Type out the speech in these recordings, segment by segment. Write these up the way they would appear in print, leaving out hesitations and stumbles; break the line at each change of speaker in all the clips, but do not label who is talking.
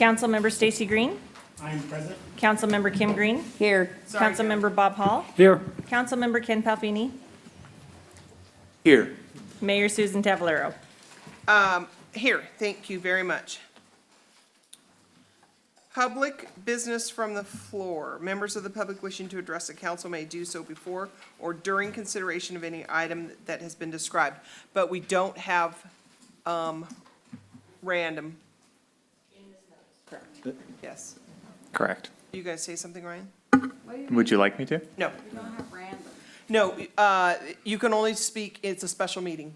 Councilmember Stacy Green.
I am present.
Councilmember Kim Green.
Here.
Councilmember Bob Hall.
Here.
Councilmember Ken Palfini.
Here.
Mayor Susan Tavalero.
Here, thank you very much. Public business from the floor. Members of the public wishing to address the council may do so before or during consideration of any item that has been described. But we don't have random. Correct. Yes.
Correct.
You guys say something, Ryan?
Would you like me to?
No.
We don't have random.
No, you can only speak, it's a special meeting.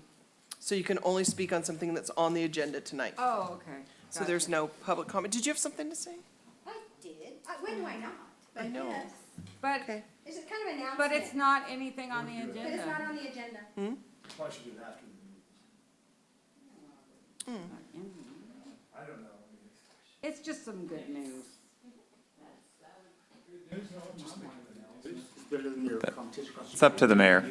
So you can only speak on something that's on the agenda tonight.
Oh, okay.
So there's no public comment. Did you have something to say?
I did. When do I not?
I know.
Yes.
But,
Okay.
It's just kind of an announcement.
but it's not anything on the
But it's not
agenda.
on the agenda.
It's just some good news.
It's up to the mayor.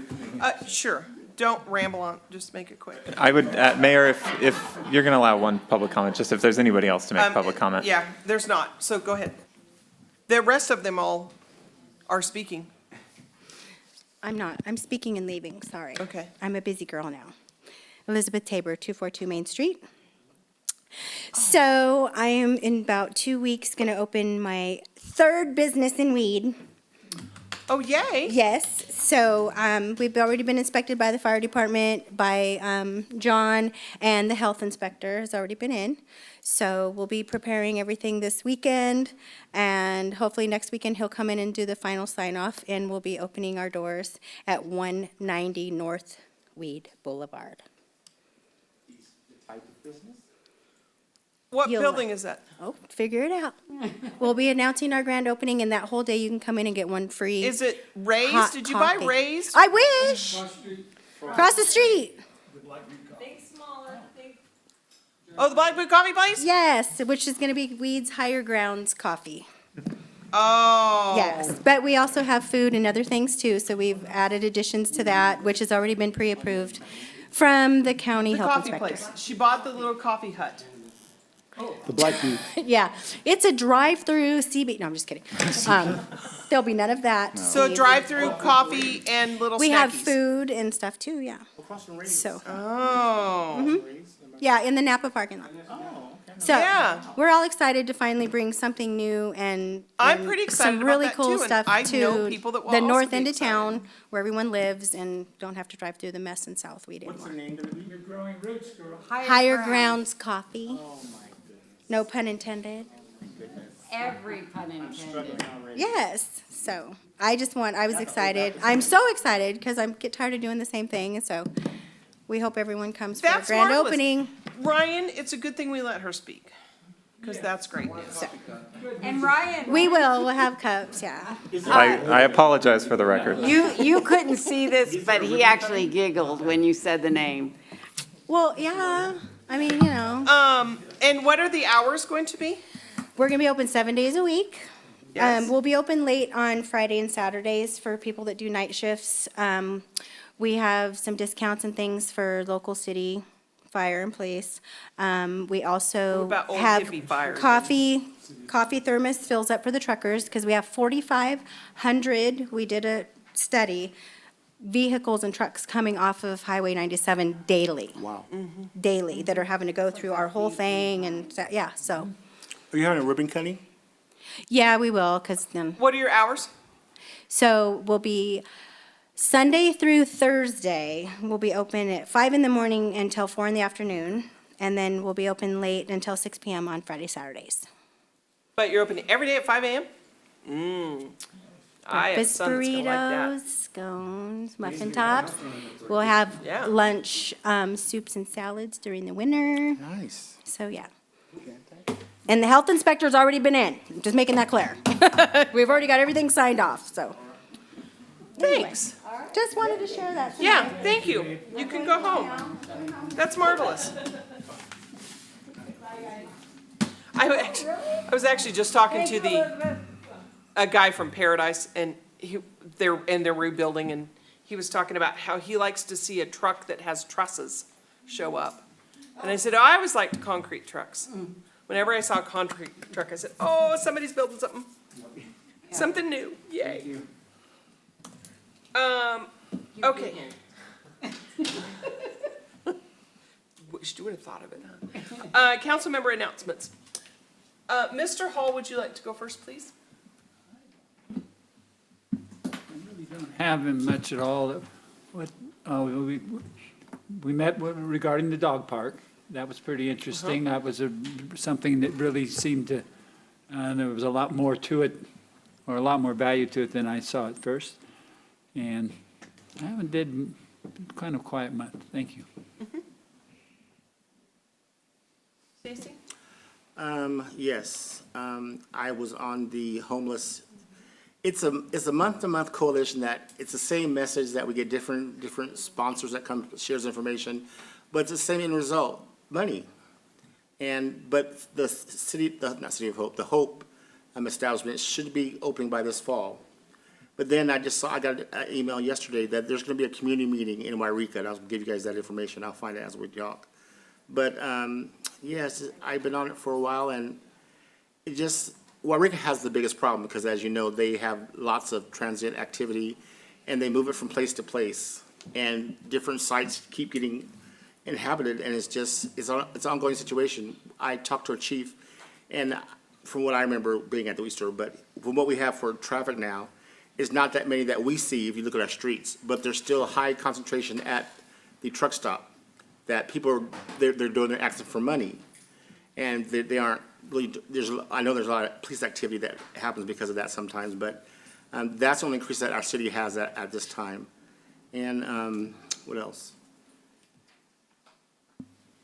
Sure. Don't ramble on, just make it quick.
I would, Mayor, if you're going to allow one public comment, just if there's anybody else to make public comment.
Yeah, there's not, so go ahead. The rest of them all are speaking.
I'm not. I'm speaking and leaving, sorry.
Okay.
I'm a busy girl now. Elizabeth Tabor, 242 Main Street. So I am in about 2 weeks going to open my third business in Weed.
Oh, yay.
Yes, so we've already been inspected by the fire department, by John, and the health inspector has already been in. So we'll be preparing everything this weekend, and hopefully next weekend he'll come in and do the final sign-off, and we'll be opening our doors at 190 North Weed Boulevard.
What
You'll
building is that?
Oh, figure it out. We'll be announcing our grand opening, and that whole day you can come in and get one free.
Is it Ray's?
hot
Did you buy
coffee.
Ray's?
I wish. Across the street.
Oh, the Black Boot Coffee Place?
Yes, which is going to be Weeds Higher Grounds Coffee.
Oh.
Yes, but we also have food and other things too, so we've added additions to that, which has already been pre-approved from the county
The
health
coffee
inspector.
place. She bought the little coffee hut.
The Black Boot.
Yeah, it's a drive-through CB, no, I'm just kidding. There'll be none of that.
So a drive-through coffee and little snackies.
We have food and stuff too, yeah. So,
Oh.
yeah, in the Napa parking lot. So,
Yeah.
we're all excited to finally bring something new and
I'm pretty excited
some
about
really
that,
cool
too, and
stuff
I know
to
people that will
the
also
north
be
end of
excited.
town where everyone lives and don't have to drive through the mess in South Weed anymore.
You're growing roots, girl.
Higher Grounds Coffee. No pun intended.
Every pun intended.
Yes, so I was excited. I'm so excited because I get tired of doing the same thing, and so we hope everyone comes for our
That's
grand
marvelous.
opening.
Ryan, it's a good thing we let her speak, because that's great news.
So,
And Ryan,
we'll have cups, yeah.
I apologize for the record.
You couldn't see this, but he actually giggled when you said the name.
Well, yeah, I mean, you know,
And what are the hours going to be?
we're gonna be open 7 days a week.
Yes.
We'll be open late on Friday and Saturdays for people that do night shifts. We have some discounts and things for local city fire and police. We also
What about Old
have
Hippie Fire?
coffee thermos fills up for the truckers, because we have 4,500, we did a study, vehicles and trucks coming off of Highway 97 daily.
Wow.
Daily, that are having to go through our whole thing, and, yeah, so,
Are you having a ribbon cutting?
yeah, we will, because then.
What are your hours?
So we'll be Sunday through Thursday, we'll be open at 5 in the morning until 4 in the afternoon, and then we'll be open late until 6 PM on Friday, Saturdays.
But you're open every day at 5 a.m.? I have
Breakfast
sons that's gonna like that.
burritos, scones, muffin tops. We'll have
Yeah.
lunch, soups and salads during the winter,
Nice.
so yeah. And the health inspector's already been in, just making that clear. We've already got everything signed off, so.
Thanks.
Just wanted to share that tonight.
Yeah, thank you. You can go home. That's marvelous. I was actually just talking to a guy from Paradise, and they're rebuilding, and he was talking about how he likes to see a truck that has trusses show up. And I said, oh, I always liked concrete trucks. Whenever I saw a concrete truck, I said, oh, somebody's building something. Something new, yay. Okay. Wish you would have thought of it, huh? Council member announcements. Mr. Hall, would you like to go first, please?
We don't have him much at all. What, we met regarding the dog park. That was pretty interesting. That was something that really seemed to, there was a lot more to it, or a lot more value to it than I saw at first. And I haven't did kind of quiet month. Thank you.
Stacy?
Yes, I was on the homeless, it's a month-to-month coalition that, it's the same message that we get different sponsors that come, shares information, but it's the same end result, money. But the city, not City of Hope, the Hope establishment should be opening by this fall. But then I got an email yesterday that there's gonna be a community meeting in Wairika, and I'll give you guys that information, I'll find it as we talk. But, yes, I've been on it for a while, and it just, Wairika has the biggest problem, because as you know, they have lots of transient activity, and they move it from place to place, and different sites keep getting inhabited, and it's an ongoing situation. I talked to a chief, and from what I remember being at the Easter, but from what we have for traffic now, is not that many that we see if you look at our streets, but there's still a high concentration at the truck stop, that people are, they're doing their accident for money. And they aren't really, I know there's a lot of police activity that happens because of that sometimes, but that's the only increase that our city has at this time. And what else?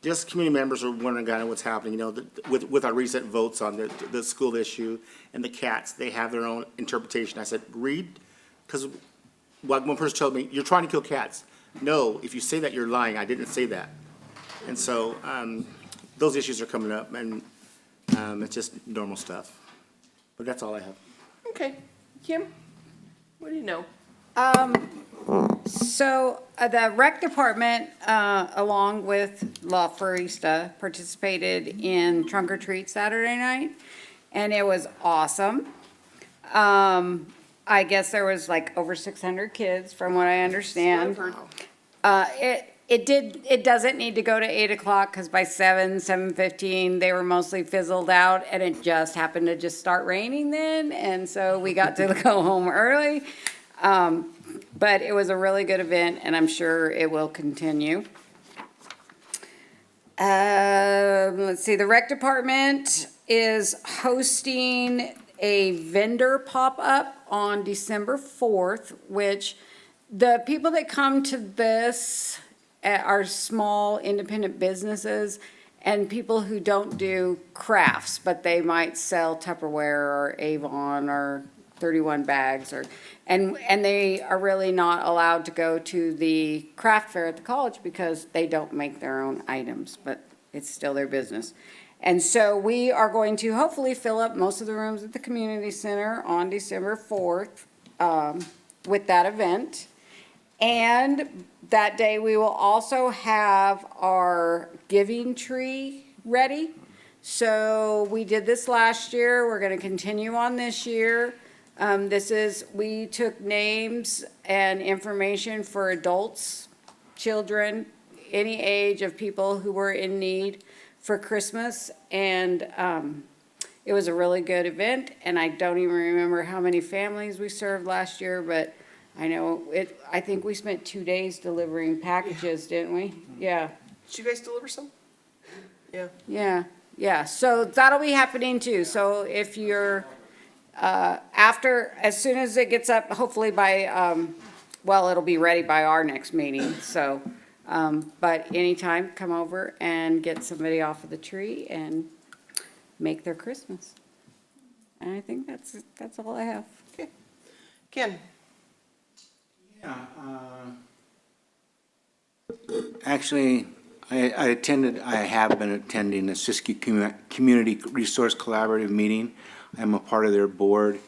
Just community members are wondering kind of what's happening, you know, with our recent votes on the school issue and the cats, they have their own interpretation. I said, read, because one person told me, you're trying to kill cats. No, if you say that, you're lying. I didn't say that. And so those issues are coming up, and it's just normal stuff. But that's all I have.
Okay. Kim, what do you know?
So the rec department, along with La Florista, participated in Trunk or Treat Saturday night, and it was awesome. I guess there was like over 600 kids, from what I understand. It doesn't need to go to 8 o'clock, because by 7:15, they were mostly fizzled out, and it just happened to just start raining then, and so we got to go home early. But it was a really good event, and I'm sure it will continue. Let's see, the rec department is hosting a vendor pop-up on December 4th, which the people that come to this are small independent businesses and people who don't do crafts, but they might sell Tupperware or Avon or 31 bags, and they are really not allowed to go to the craft fair at the college because they don't make their own items, but it's still their business. And so we are going to hopefully fill up most of the rooms at the community center on December 4th with that event. And that day we will also have our giving tree ready. So we did this last year, we're gonna continue on this year. We took names and information for adults, children, any age of people who were in need for Christmas. And it was a really good event, and I don't even remember how many families we served last year, but I think we spent 2 days delivering packages, didn't we? Yeah.
Did you guys deliver some? Yeah.
Yeah, so that'll be happening too. So if you're, as soon as it gets up, hopefully by, it'll be ready by our next meeting, so. But anytime, come over and get somebody off of the tree and make their Christmas. And I think that's all I have.
Okay. Ken?
Yeah, actually, I have been attending the Siskiyou Community Resource Collaborative meeting. I'm a part of their board.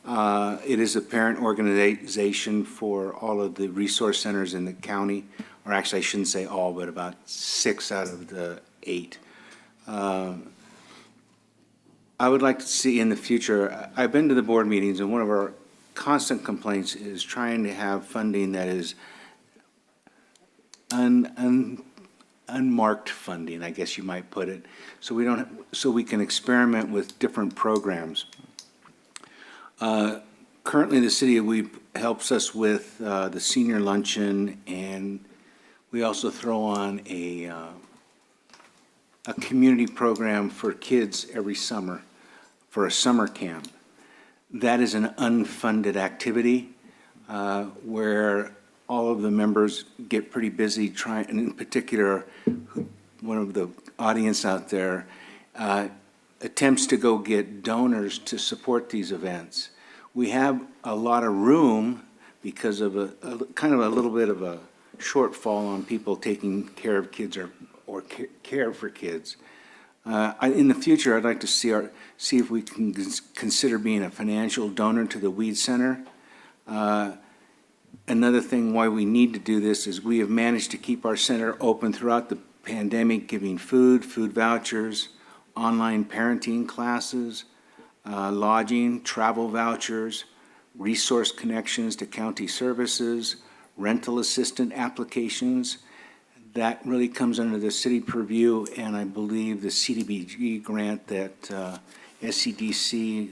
It is a parent organization for all of the resource centers in the county, or actually, I shouldn't say all, but about 6 out of the 8. I would like to see in the future, I've been to the board meetings, and one of our constant complaints is trying to have funding that is unmarked funding, I guess you might put it, so we can experiment with different programs. Currently, the city of Weep helps us with the senior luncheon, and we also throw on a community program for kids every summer, for a summer camp. That is an unfunded activity where all of the members get pretty busy trying, and in particular, one of the audience out there attempts to go get donors to support these events. We have a lot of room because of a kind of a little bit of a shortfall on people taking care of kids or care for kids. In the future, I'd like to see if we can consider being a financial donor to the Weed Center. Another thing why we need to do this is we have managed to keep our center open throughout the pandemic, giving food vouchers, online parenting classes, lodging, travel vouchers, resource connections to county services, rental assistant applications. That really comes under the city purview, and I believe the CDBG grant that SCDC,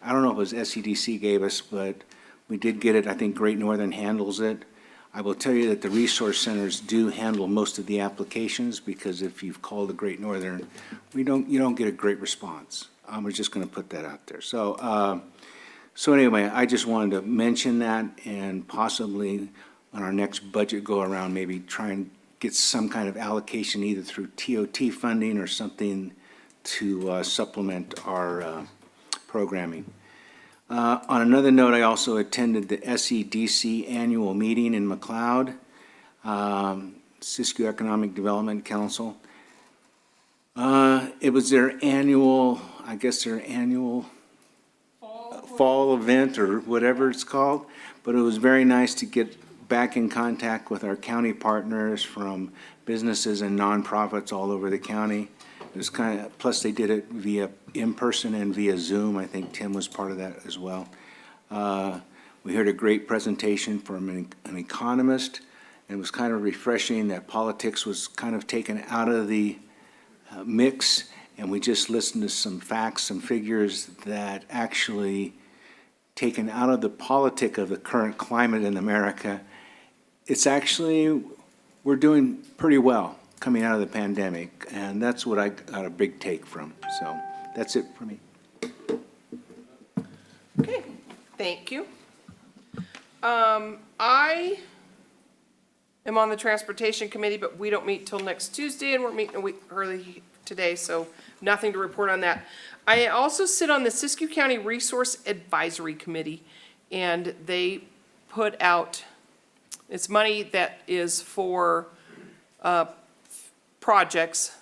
I don't know if it was SCDC gave us, but we did get it. I think Great Northern handles it. I will tell you that the resource centers do handle most of the applications, because if you've called the Great Northern, you don't get a great response. We're just going to put that out there. So anyway, I just wanted to mention that, and possibly on our next budget go around, maybe try and get some kind of allocation either through TOT funding or something to supplement our programming. On another note, I also attended the SEDC annual meeting in McLeod, Siskiyou Economic Development Council. It was their annual, I guess their annual fall event or whatever it's called, but it was very nice to get back in contact with our county partners from businesses and nonprofits all over the county. It was kind of, plus they did it via in-person and via Zoom. I think Tim was part of that as well. We heard a great presentation from an economist, and it was kind of refreshing that politics was kind of taken out of the mix, and we just listened to some facts, some figures that actually taken out of the politic of the current climate in America. It's actually, we're doing pretty well coming out of the pandemic, and that's what I got a big take from. So that's it for me.
Okay, thank you. I am on the Transportation Committee, but we don't meet till next Tuesday, and we're meeting a week early today, so nothing to report on that. I also sit on the Siskiyou County Resource Advisory Committee, and they put out, it's money that is for projects,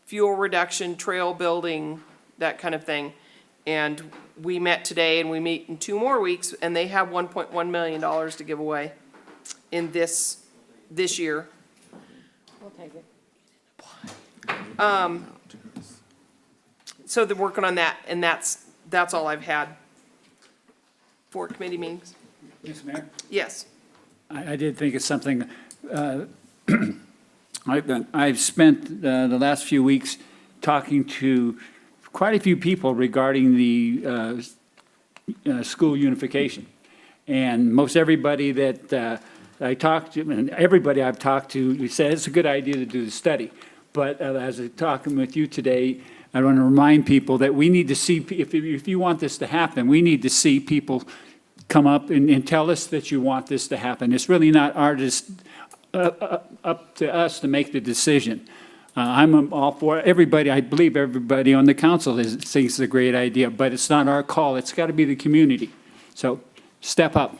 fuel reduction, trail building, that kind of thing. And we met today, and we meet in 2 more weeks, and they have $1.1 million to give away in this year.
We'll take it.
So they're working on that, and that's all I've had for committee meetings.
Mr. Mayor?
Yes.
I did think of something. I've spent the last few weeks talking to quite a few people regarding the school unification. And most everybody that I talked to, and everybody I've talked to, said it's a good idea to do the study. But as I'm talking with you today, I want to remind people that we need to see, if you want this to happen, we need to see people come up and tell us that you want this to happen. It's really not up to us to make the decision. I'm all for everybody. I believe everybody on the council thinks it's a great idea, but it's not our call. It's got to be the community. So step up.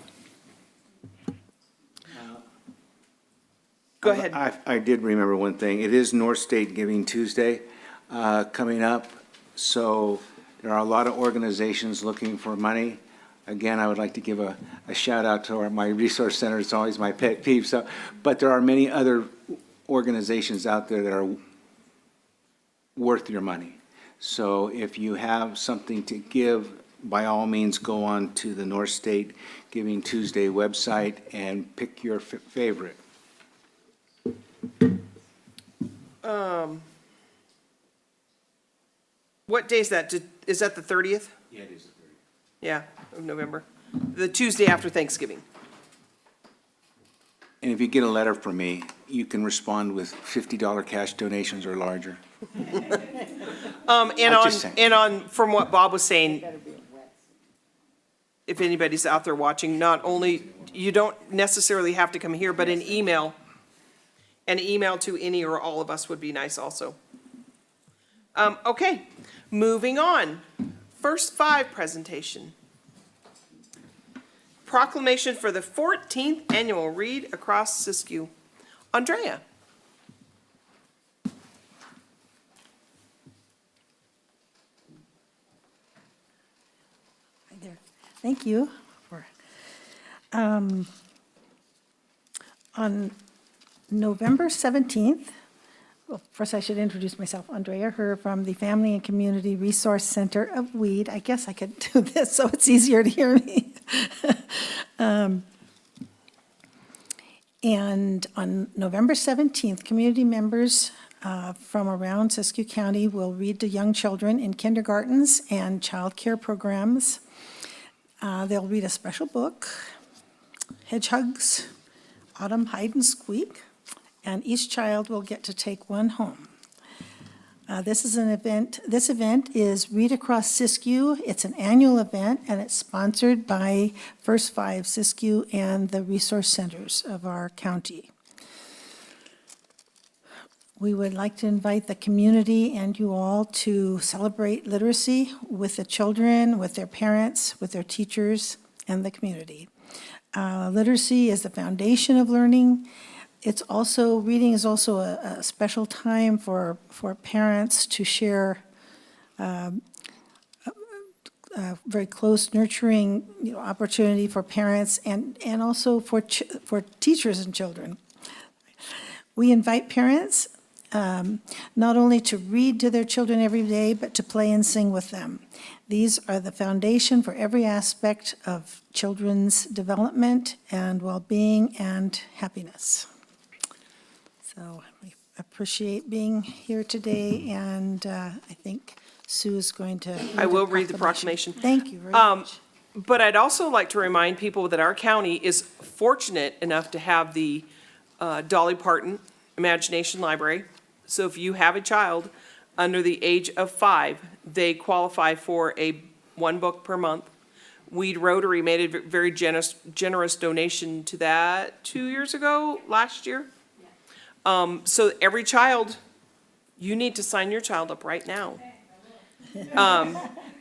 Go ahead.
I did remember one thing. It is North State Giving Tuesday coming up, so there are a lot of organizations looking for money. Again, I would like to give a shout out to my resource center. It's always my pet peeve. So, but there are many other organizations out there that are worth your money. So if you have something to give, by all means, go on to the North State Giving Tuesday website and pick your favorite.
What day is that? Is that the 30th?
Yeah, it is the 30th.
Yeah, of November. The Tuesday after Thanksgiving.
And if you get a letter from me, you can respond with $50 cash donations or larger. I'm just saying.
From what Bob was saying, if anybody's out there watching, not only, you don't necessarily have to come here, but an email to any or all of us would be nice also. Okay, moving on. First five presentation. Proclamation for the 14th annual Read Across Siskiyou. Andrea.
Hi there. Thank you. On November 17th, well, first I should introduce myself, Andrea Herr from the Family and Community Resource Center of Weed. I guess I could do this so it's easier to hear me. And on November 17th, community members from around Siskiyou County will read to young children in kindergartens and childcare programs. They'll read a special book, Hedgehogs, Autumn Hide and Squeak, and each child will get to take one home. This event is Read Across Siskiyou. It's an annual event, and it's sponsored by First Five Siskiyou and the resource centers of our county. We would like to invite the community and you all to celebrate literacy with the children, with their parents, with their teachers, and the community. Literacy is the foundation of learning. Reading is also a special time for parents to share a very close, nurturing, opportunity for parents and also for teachers and children. We invite parents not only to read to their children every day, but to play and sing with them. These are the foundation for every aspect of children's development and well-being and happiness. So we appreciate being here today, and I think Sue is going to
I will read the proclamation.
Thank you very much.
But I'd also like to remind people that our county is fortunate enough to have the Dolly Parton Imagination Library. So if you have a child under the age of 5, they qualify for one book per month. Weed Rotary made a very generous donation to that last year. So every child, you need to sign your child up right now.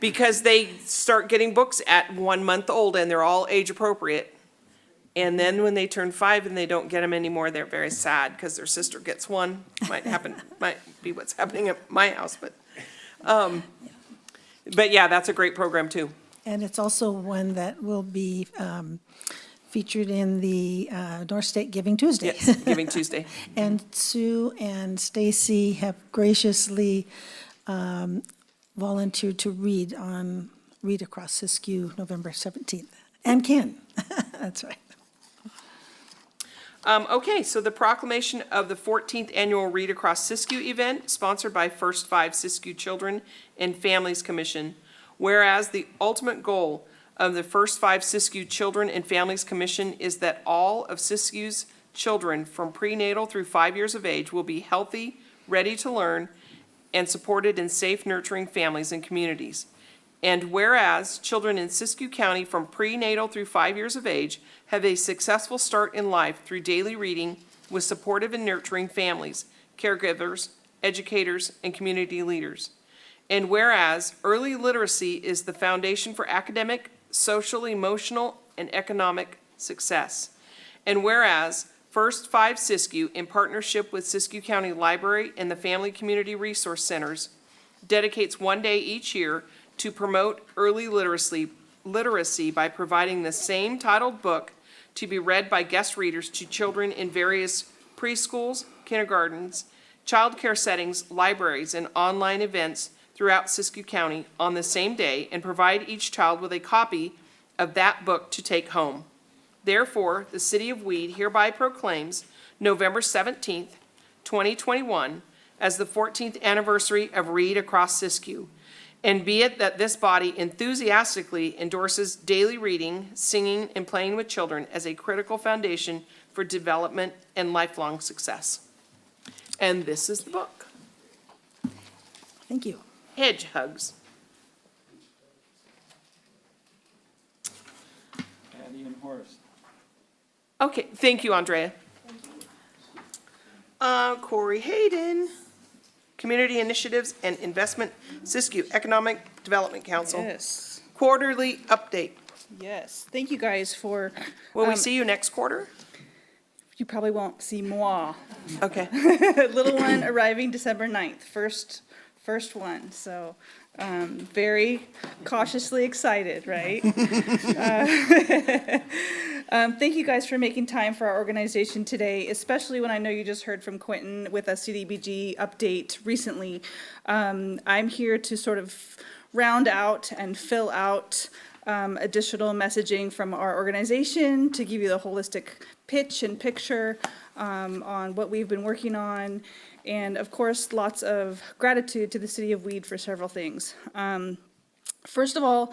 Because they start getting books at 1 month old and they're all age appropriate. And then when they turn 5 and they don't get them anymore, they're very sad because their sister gets one. Might be what's happening at my house, but yeah, that's a great program too.
And it's also one that will be featured in the North State Giving Tuesday.
Yes, Giving Tuesday.
And Sue and Stacy have graciously volunteered to read Across Siskiyou, November 17th. And Ken, that's right.
Okay, so the proclamation of the 14th Annual Read Across Siskiyou event, sponsored by First Five Siskiyou Children and Families Commission. Whereas the ultimate goal of the First Five Siskiyou Children and Families Commission is that all of Siskiyou's children from prenatal through 5 years of age will be healthy, ready to learn, and supported in safe, nurturing families and communities. And whereas children in Siskiyou County from prenatal through 5 years of age have a successful start in life through daily reading with supportive and nurturing families, caregivers, educators, and community leaders. And whereas early literacy is the foundation for academic, social, emotional, and economic success. And whereas First Five Siskiyou, in partnership with Siskiyou County Library and the Family Community Resource Centers, dedicates one day each year to promote early literacy by providing the same titled book to be read by guest readers to children in various preschools, kindergartens, child care settings, libraries, and online events throughout Siskiyou County on the same day and provide each child with a copy of that book to take home. Therefore, the City of Weed hereby proclaims November 17th, 2021 as the 14th anniversary of Read Across Siskiyou. And be it that this body enthusiastically endorses daily reading, singing, and playing with children as a critical foundation for development and lifelong success. And this is the book,
Thank you.
Hedgehogs.
Patty and Horace.
Okay, thank you, Andrea. Corey Hayden, Community Initiatives and Investment, Siskiyou Economic Development Council.
Yes,
Quarterly update.
yes. Thank you guys for,
Will we see you next quarter?
you probably won't see moi.
Okay.
Little one arriving December 9th, first one, so, very cautiously excited, right? Thank you guys for making time for our organization today, especially when I know you just heard from Quentin with a CDBG update recently. I'm here to sort of round out and fill out additional messaging from our organization to give you the holistic pitch and picture on what we've been working on. And of course, lots of gratitude to the City of Weed for several things. First of all,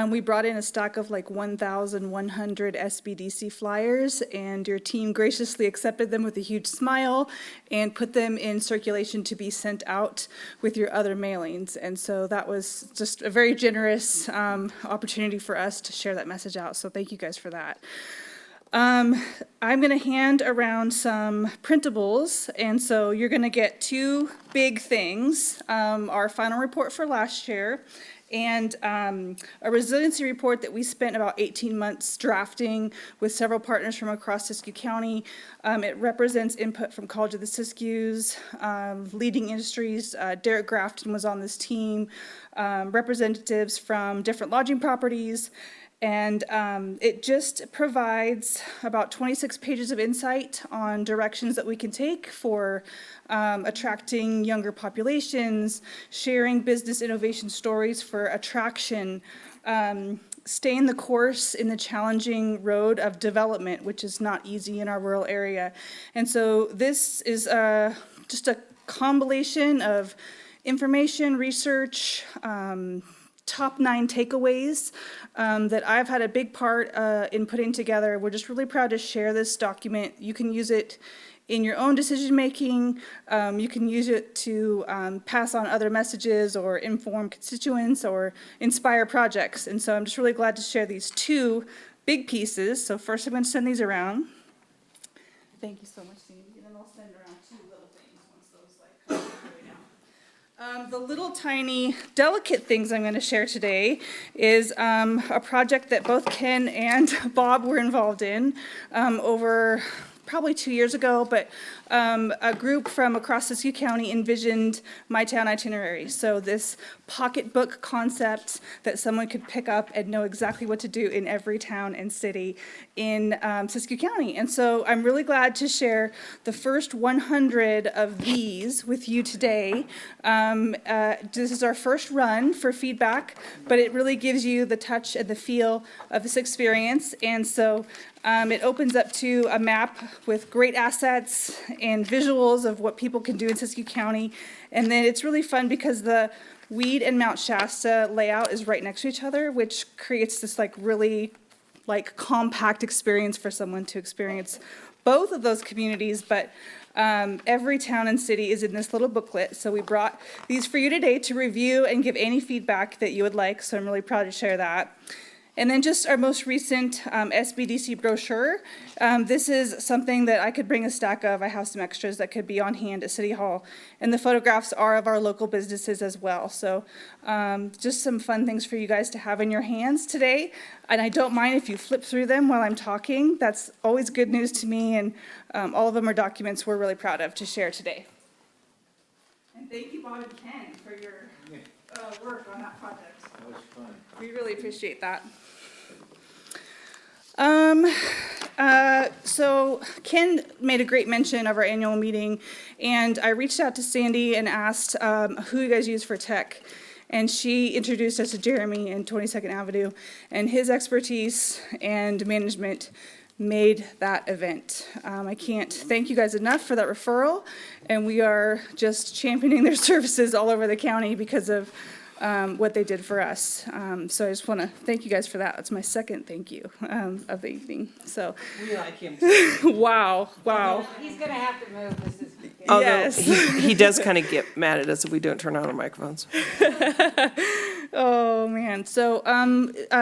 we brought in a stack of like 1,100 SBDC flyers, and your team graciously accepted them with a huge smile and put them in circulation to be sent out with your other mailings. And so that was just a very generous opportunity for us to share that message out. So thank you guys for that. I'm going to hand around some printables, and so you're going to get two big things, our final report for last year, and a resiliency report that we spent about 18 months drafting with several partners from across Siskiyou County. It represents input from College of the Siskiyous, leading industries. Derek Grafton was on this team, representatives from different lodging properties, and it just provides about 26 pages of insight on directions that we can take for attracting younger populations, sharing business innovation stories for attraction, staying the course in the challenging road of development, which is not easy in our rural area. And so this is just a compilation of information, research, top 9 takeaways that I've had a big part in putting together. We're just really proud to share this document. You can use it in your own decision-making. You can use it to pass on other messages or inform constituents or inspire projects. And so I'm just really glad to share these two big pieces. So first I'm going to send these around. Thank you so much, Sandy. And then I'll send around two little things once those come all the way down. The little tiny delicate things I'm going to share today is a project that both Ken and Bob were involved in over probably 2 years ago, but a group from across Siskiyou County envisioned My Town Itinerary. So this pocketbook concept that someone could pick up and know exactly what to do in every town and city in Siskiyou County. And so I'm really glad to share the first 100 of these with you today. This is our first run for feedback, but it really gives you the touch and the feel of this experience. And so it opens up to a map with great assets and visuals of what people can do in Siskiyou County. And then it's really fun because the Weed and Mount Shasta layout is right next to each other, which creates this really compact experience for someone to experience both of those communities. But every town and city is in this little booklet. So we brought these for you today to review and give any feedback that you would like. So I'm really proud to share that. And then just our most recent SBDC brochure. This is something that I could bring a stack of. I have some extras that could be on hand at City Hall. And the photographs are of our local businesses as well. So just some fun things for you guys to have in your hands today. And I don't mind if you flip through them while I'm talking. That's always good news to me. And all of them are documents we're really proud of to share today. And thank you, Bob and Ken, for your work on that project.
That was fun.
We really appreciate that. So Ken made a great mention of our annual meeting, and I reached out to Sandy and asked who you guys use for tech. and she introduced us to Jeremy in 22nd Avenue, and his expertise and management made that event. I can't thank you guys enough for that referral, and we are just championing their services all over the county because of what they did for us. So I just want to thank you guys for that. That's my second thank you of the evening. So,
We like him.
wow.
He's gonna have to move, this is.
Although
Yes.
he does kind of get mad at us if we don't turn on our microphones.
Oh, man. So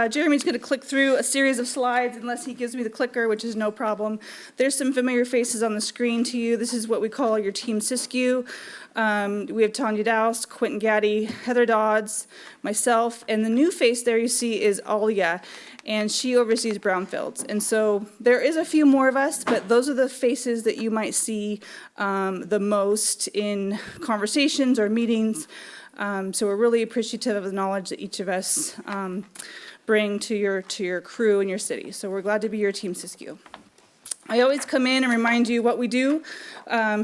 Jeremy's going to click through a series of slides unless he gives me the clicker, which is no problem. There's some familiar faces on the screen to you. This is what we call your Team Siskiyou. We have Tanya Douse, Quentin Gaddy, Heather Dodds, myself, and the new face there you see is Alia, and she oversees brownfields. And so there is a few more of us, but those are the faces that you might see the most in conversations or meetings. So we're really appreciative of the knowledge that each of us bring to your crew and your city. So we're glad to be your Team Siskiyou. I always come in and remind you what we do,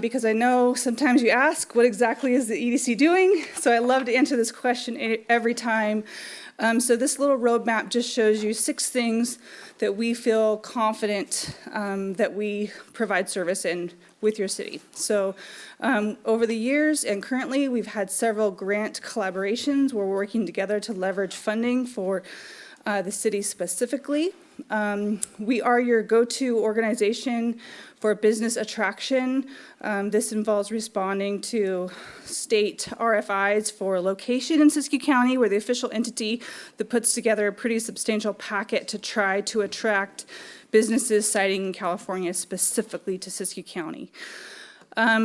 because I know sometimes you ask, what exactly is the EDC doing? So I love to answer this question every time. So this little roadmap just shows you 6 things that we feel confident that we provide service in with your city. So over the years and currently, we've had several grant collaborations where we're working together to leverage funding for the city specifically. We are your go-to organization for business attraction. This involves responding to state RFIs for location in Siskiyou County. We're the official entity that puts together a pretty substantial packet to try to attract businesses siting in California, specifically to Siskiyou County.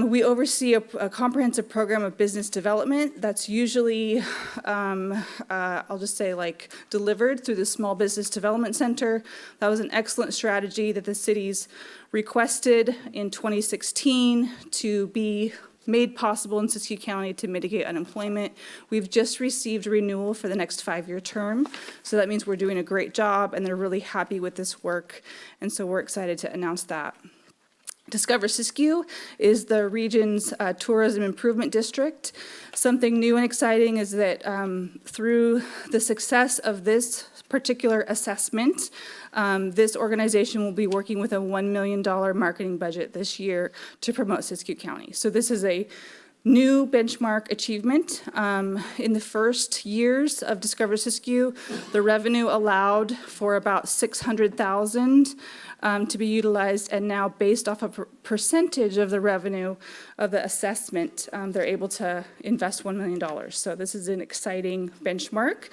We oversee a comprehensive program of business development that's usually, I'll just say, like, delivered through the Small Business Development Center. That was an excellent strategy that the cities requested in 2016 to be made possible in Siskiyou County to mitigate unemployment. We've just received a renewal for the next 5-year term, so that means we're doing a great job, and they're really happy with this work, and so we're excited to announce that. Discover Siskiyou is the region's tourism improvement district. Something new and exciting is that through the success of this particular assessment, this organization will be working with a $1 million marketing budget this year to promote Siskiyou County. So this is a new benchmark achievement. In the first years of Discover Siskiyou, the revenue allowed for about $600,000 to be utilized, and now based off a percentage of the revenue of the assessment, they're able to invest $1 million. So this is an exciting benchmark.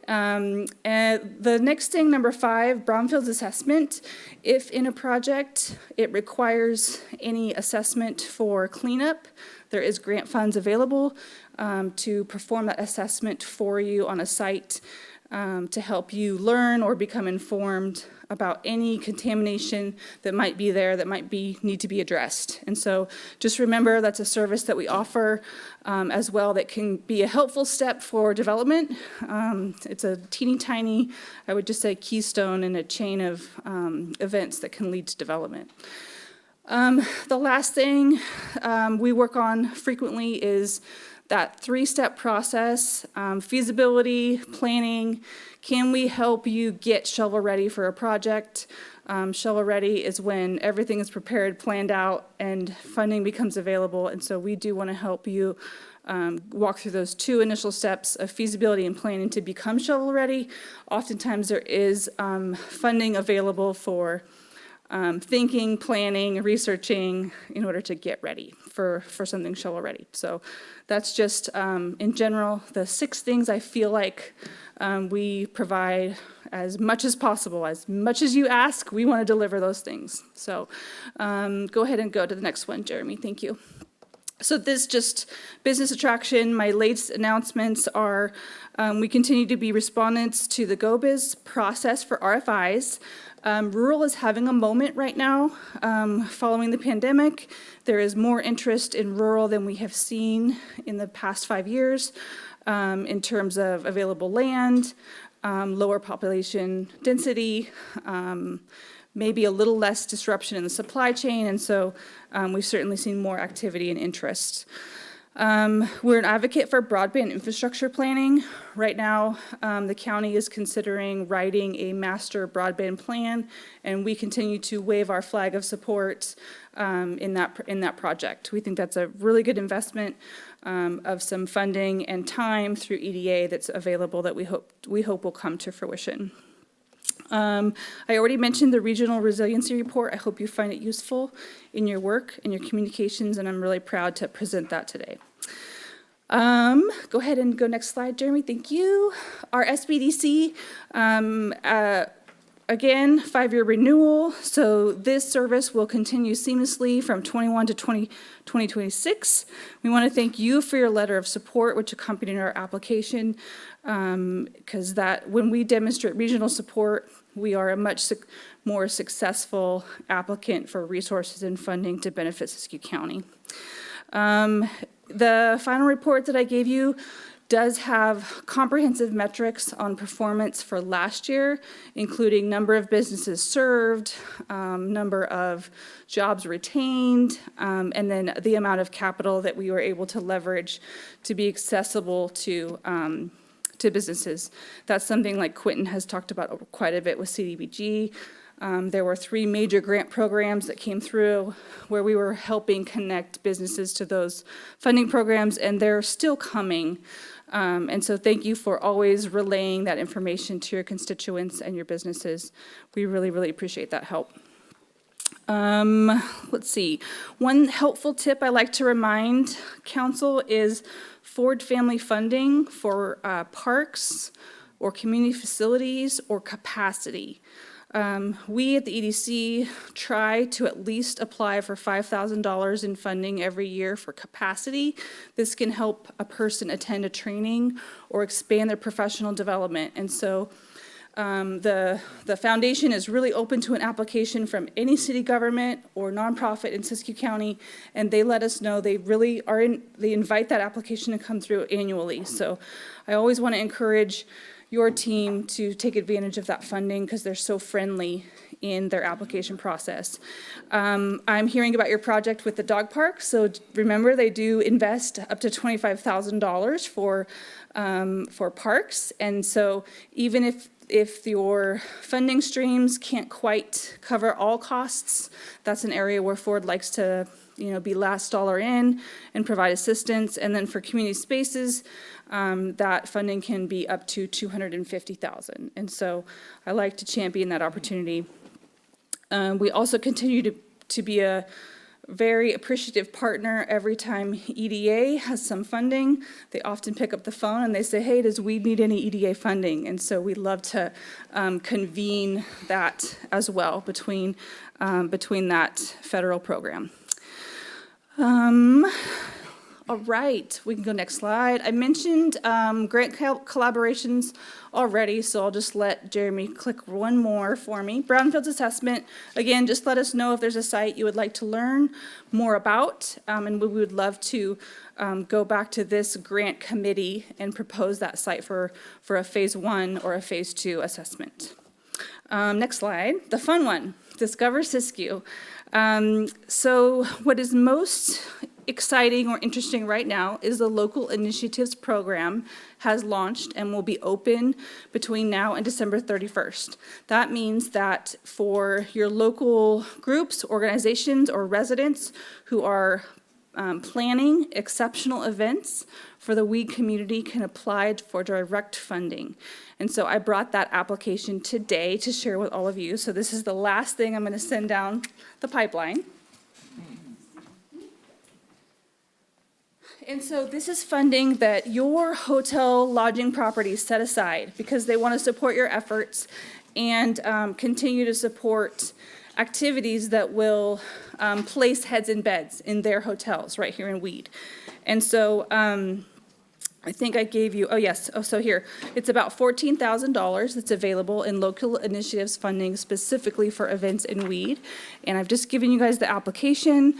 And the next thing, number 5, brownfields assessment. If in a project it requires any assessment for cleanup, there is grant funds available to perform that assessment for you on a site to help you learn or become informed about any contamination that might be there that might need to be addressed. And so just remember that's a service that we offer as well that can be a helpful step for development. It's a teeny tiny, I would just say, keystone in a chain of events that can lead to development. The last thing we work on frequently is that 3-step process, feasibility, planning. Can we help you get shovel-ready for a project? Shovel-ready is when everything is prepared, planned out, and funding becomes available. And so we do want to help you walk through those 2 initial steps of feasibility and planning to become shovel-ready. Oftentimes there is funding available for thinking, planning, researching in order to get ready for something shovel-ready. So that's just, in general, the 6 things I feel like we provide as much as possible. As much as you ask, we want to deliver those things. So go ahead and go to the next one, Jeremy. Thank you. So this just business attraction. My latest announcements are we continue to be respondents to the GoBiz process for RFIs. Rural is having a moment right now following the pandemic. There is more interest in rural than we have seen in the past 5 years in terms of available land, lower population density, maybe a little less disruption in the supply chain, and so we've certainly seen more activity and interest. We're an advocate for broadband infrastructure planning. Right now, the county is considering writing a master broadband plan, and we continue to wave our flag of support in that project. We think that's a really good investment of some funding and time through EDA that's available that we hope will come to fruition. I already mentioned the Regional Resiliency Report. I hope you find it useful in your work and your communications, and I'm really proud to present that today. Go ahead and go next slide, Jeremy. Thank you. Our SBDC, again, 5-year renewal. So this service will continue seamlessly from 21 to 2026. We want to thank you for your letter of support, which accompanied our application, because when we demonstrate regional support, we are a much more successful applicant for resources and funding to benefit Siskiyou County. The final report that I gave you does have comprehensive metrics on performance for last year, including number of businesses served, number of jobs retained, and then the amount of capital that we were able to leverage to be accessible to businesses. That's something like Quentin has talked about quite a bit with CDBG. There were 3 major grant programs that came through where we were helping connect businesses to those funding programs, and they're still coming. And so thank you for always relaying that information to your constituents and your businesses. We really, really appreciate that help. Let's see. One helpful tip I like to remind council is Ford family funding for parks or community facilities or capacity. We at the EDC try to at least apply for $5,000 in funding every year for capacity. This can help a person attend a training or expand their professional development. And so the foundation is really open to an application from any city government or nonprofit in Siskiyou County, and they let us know they really they invite that application to come through annually. So I always want to encourage your team to take advantage of that funding because they're so friendly in their application process. I'm hearing about your project with the dog park, so remember they do invest up to $25,000 for parks, and so even if your funding streams can't quite cover all costs, that's an area where Ford likes to be last dollar in and provide assistance. And then for community spaces, that funding can be up to $250,000. And so I like to champion that opportunity. We also continue to be a very appreciative partner. Every time EDA has some funding, they often pick up the phone and they say, hey, does Weed need any EDA funding? And so we'd love to convene that as well between that federal program. All right, we can go next slide. I mentioned grant collaborations already, so I'll just let Jeremy click one more for me. Brownfields assessment, again, just let us know if there's a site you would like to learn more about, and we would love to go back to this grant committee and propose that site for a phase 1 or a phase 2 assessment. Next slide, the fun one, Discover Siskiyou. So what is most exciting or interesting right now is the Local Initiatives Program has launched and will be open between now and December 31st. That means that for your local groups, organizations, or residents who are planning exceptional events for the Weed community can apply for direct funding. And so I brought that application today to share with all of you. So this is the last thing I'm going to send down the pipeline. And so this is funding that your hotel lodging properties set aside because they want to support your efforts and continue to support activities that will place heads in beds in their hotels right here in Weed. And so I think I gave you, so here, it's about $14,000 that's available in local initiatives funding specifically for events in Weed. And I've just given you guys the application.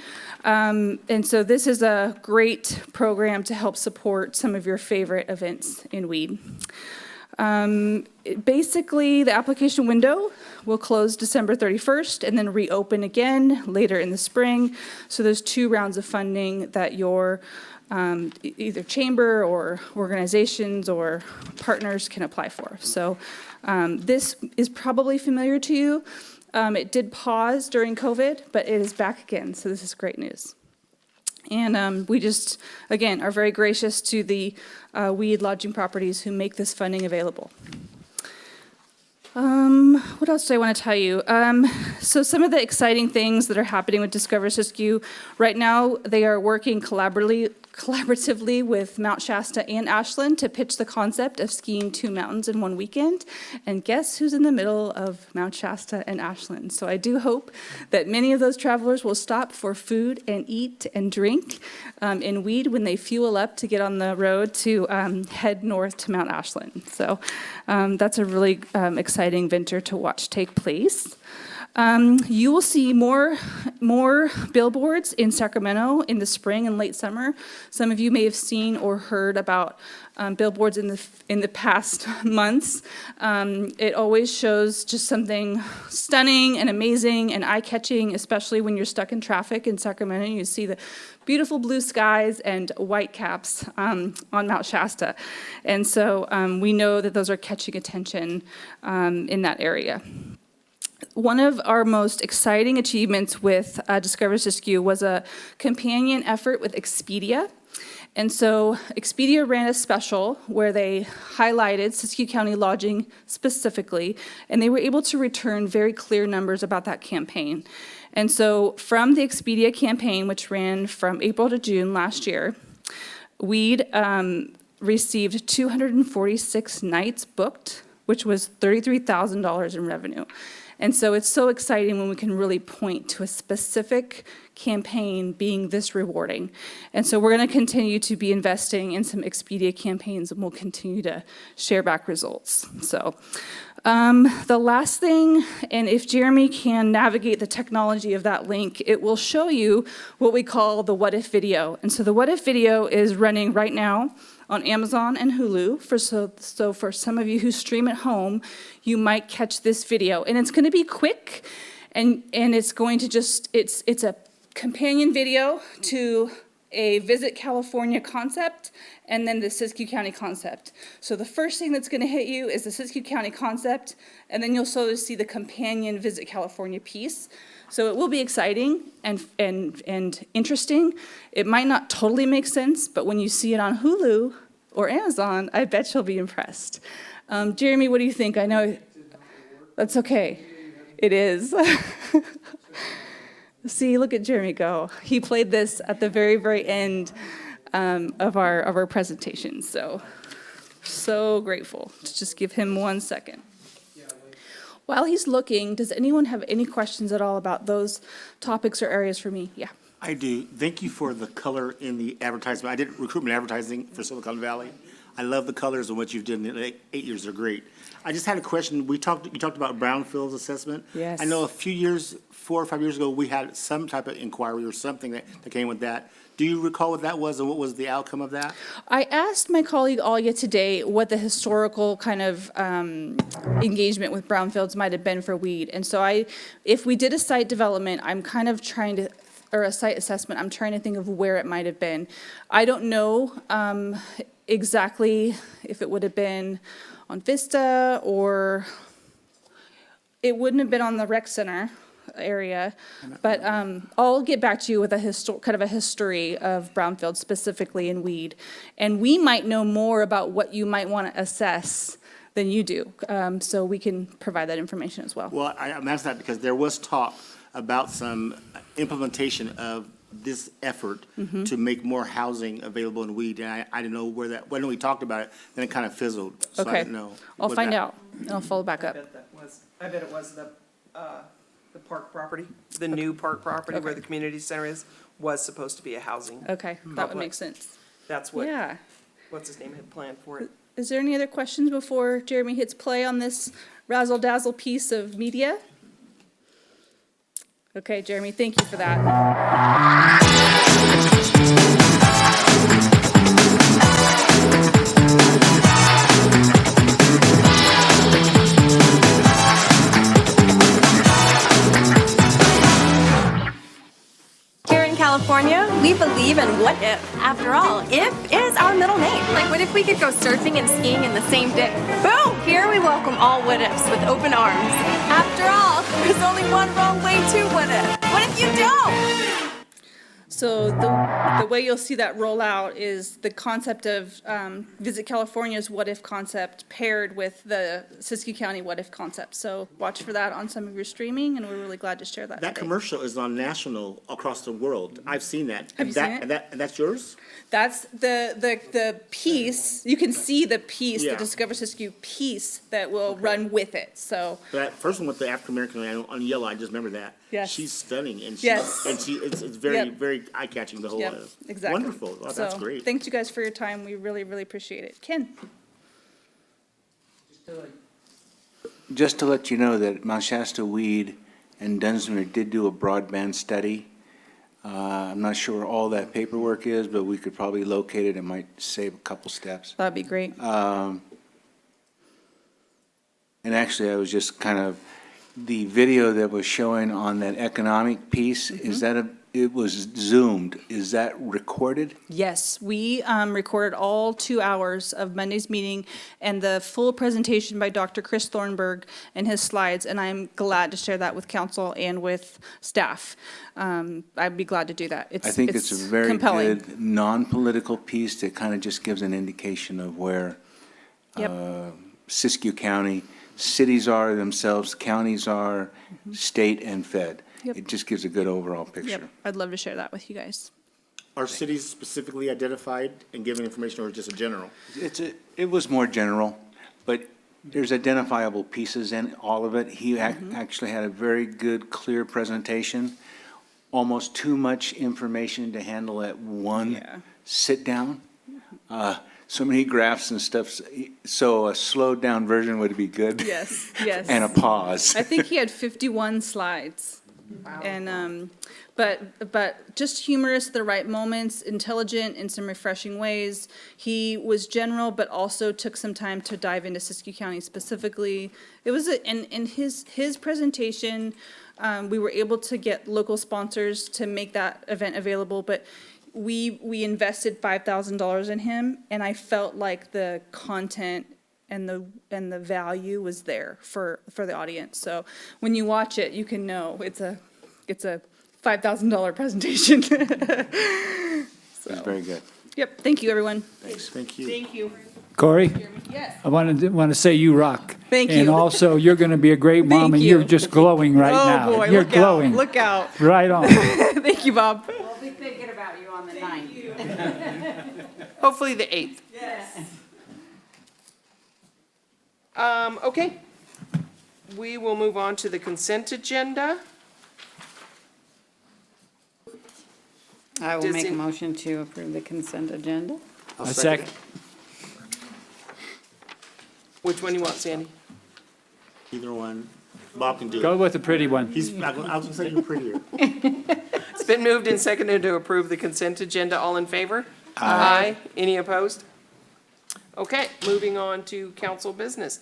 And so this is a great program to help support some of your favorite events in Weed. Basically, the application window will close December 31st and then reopen again later in the spring. So there's 2 rounds of funding that your either chamber or organizations or partners can apply for. So this is probably familiar to you. It did pause during COVID, but it is back again, so this is great news. And we just, again, are very gracious to the Weed Lodging Properties who make this funding available. What else do I want to tell you? So some of the exciting things that are happening with Discover Siskiyou, right now they are working collaboratively with Mount Shasta and Ashland to pitch the concept of skiing 2 mountains in one weekend. And guess who's in the middle of Mount Shasta and Ashland? So I do hope that many of those travelers will stop for food and eat and drink in Weed when they fuel up to get on the road to head north to Mount Ashland. So that's a really exciting venture to watch take place. You will see more billboards in Sacramento in the spring and late summer. Some of you may have seen or heard about billboards in the past months. It always shows just something stunning and amazing and eye-catching, especially when you're stuck in traffic in Sacramento. You see the beautiful blue skies and white caps on Mount Shasta. And so we know that those are catching attention in that area. One of our most exciting achievements with Discover Siskiyou was a companion effort with Expedia. And so Expedia ran a special where they highlighted Siskiyou County lodging specifically, and they were able to return very clear numbers about that campaign. And so from the Expedia campaign, which ran from April to June last year, Weed received 246 nights booked, which was $33,000 in revenue. And so it's so exciting when we can really point to a specific campaign being this rewarding. And so we're going to continue to be investing in some Expedia campaigns, and we'll continue to share back results. So the last thing, and if Jeremy can navigate the technology of that link, it will show you what we call the What If video. And so the What If video is running right now on Amazon and Hulu. So for some of you who stream at home, you might catch this video. And it's going to be quick, and it's going to just, it's a companion video to a Visit California concept, and then the Siskiyou County concept. So the first thing that's going to hit you is the Siskiyou County concept, and then you'll sort of see the companion Visit California piece. So it will be exciting and interesting. It might not totally make sense, but when you see it on Hulu or Amazon, I bet you'll be impressed. Jeremy, what do you think? I know that's okay. It is. See, look at Jeremy go. He played this at the very, very end of our presentation. So grateful. Just give him 1 second. While he's looking, does anyone have any questions at all about those topics or areas for me? Yeah.
I do. Thank you for the color in the advertisement. I did recruitment advertising for Silicon Valley. I love the colors and what you've done in the 8 years are great. I just had a question. You talked about brownfields assessment.
Yes.
I know a few years, 4 or 5 years ago, we had some type of inquiry or something that came with that. Do you recall what that was and what was the outcome of that?
I asked my colleague Alya today what the historical kind of engagement with brownfields might have been for Weed. And so if we did a site development, I'm kind of trying to, or a site assessment, I'm trying to think of where it might have been. I don't know exactly if it would have been on Vista, or it wouldn't have been on the rec center area, but I'll get back to you with a history of brownfield specifically in Weed, and we might know more about what you might want to assess than you do, so we can provide that information as well.
Well, I'm asking that because there was talk about some implementation of this effort to make more housing available in Weed, and I didn't know where that, when we talked about it, then it kind of fizzled, so I
Okay.
didn't know.
I'll
Was
find
that-
out, and I'll follow back up.
I bet it was the park property, the new park property where
Okay.
the community center is, was supposed to be a housing.
Okay, that would make sense.
That's what,
Yeah.
what's his name had planned for it.
Is there any other questions before Jeremy hits play on this razzle-dazzle piece of media? Okay, Jeremy, thank you for that.
Here in California, we
we believe in what if. After all, if is our middle name. Like, what if we could go surfing and skiing in the same day? Boom! Here we welcome all what ifs with open arms. After all, there's only one wrong way to what if. What if you don't?
So the way you'll see that roll out is the concept of Visit California's what if concept paired with the Siskiyou County what if concept. So watch for that on some of your streaming, and we're really glad to share that
That
today.
commercial is on national across the world. I've seen that.
Have you seen it?
And that's yours?
That's the piece, you can see the piece, the
Yeah.
Discover Siskiyou piece that will run with it, so.
That first one with the African American man on yellow, I just remember that.
Yes.
She's stunning, and
Yes.
it's very,
Yep.
very eye-catching, the whole.
Yep, exactly.
Wonderful. Oh, that's
So,
great.
thanks you guys for your time, we really, really appreciate it. Ken?
Just to let you know that Mount Shasta Weed and Dunsmuir did do a broadband study. I'm not sure where all that paperwork is, but we could probably locate it. It might save a couple steps.
That'd be great.
And actually, I was just kind of, the video that was showing on that economic piece, is that it was zoomed. Is that recorded?
Yes, we recorded all 2 hours of Monday's meeting and the full presentation by Dr. Chris Thornburg and his slides, and I'm glad to share that with council and with staff. I'd be glad to do that.
I think it's a very
compelling.
good, non-political piece that kind of just gives an indication of where
Yep.
Siskiyou County, cities are themselves, counties are, state and fed.
Yep.
It just gives a good overall picture.
Yep, I'd love to share that with you guys.
Are cities specifically identified and given information, or just a general?
It was more general, but there's identifiable pieces in all of it. He actually had a very good, clear presentation. Almost too much information to handle at one
Yeah.
sit-down. So many graphs and stuff, so a slowed-down version would be good.
Yes, yes.
And a pause.
I think he had 51 slides. And, but just humorous at the right moments, intelligent in some refreshing ways. He was general, but also took some time to dive into Siskiyou County specifically. It was, in his presentation, we were able to get local sponsors to make that event available, but we invested $5,000 in him, and I felt like the content and the value was there for the audience. So when you watch it, you can know it's a $5,000 presentation.
It was very good.
Yep, thank you, everyone.
Thanks. Thank you.
Thank you.
Corey,
Yes.
I want to say you rock.
Thank
And
you.
also, you're going to be a great mom,
Thank
and
you.
you're just glowing right now.
Oh, boy,
You're
look
glowing.
out, look out.
Right on.
Thank you, Bob.
We'll be thinking about you on the 9th.
Hopefully the 8th.
Yes.
Okay. We will move on to the consent agenda.
I will
Does
make a
it-
motion to approve the consent agenda.
A second.
Which one you want, Sandy?
Either one. Bob can do
Go
it.
with the pretty one.
I was gonna say you're prettier.
It's been moved and seconded to approve the consent agenda. All in favor? Aye. Any opposed? Okay, moving on to council business.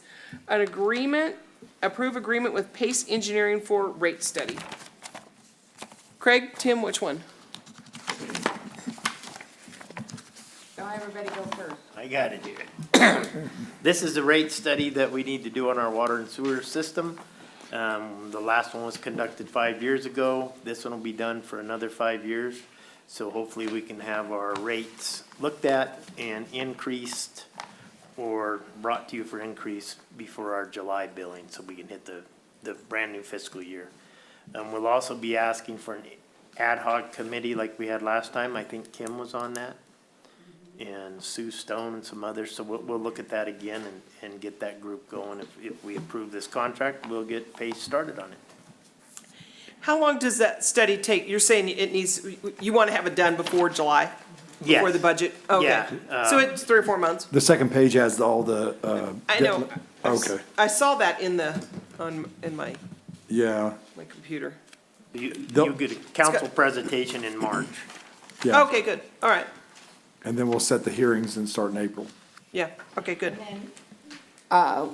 Approve agreement with Pace Engineering for rate study. Craig, Tim, which one?
Don't everybody go first.
I got it here. This is the rate study that we need to do on our water and sewer system. The last one was conducted 5 years ago. This one will be done for another 5 years. So hopefully we can have our rates looked at and increased or brought to you for increase before our July billing, so we can hit the brand new fiscal year. We'll also be asking for an ad hoc committee like we had last time. I think Kim was on that. And Sue Stone and some others, so we'll look at that again and get that group going. If we approve this contract, we'll get Pace started on it.
How long does that study take? You're saying it needs, you want to have it done before July?
Yes.
Before the budget? Okay.
Yeah,
So it's 3 or 4 months?
The second page has all the,
I know.
Okay,
I saw that in my
yeah,
computer.
You
They'll-
get a council presentation in March.
yeah.
Okay, good. All right.
And then we'll set the hearings and start in April.
Yeah, okay, good.
Are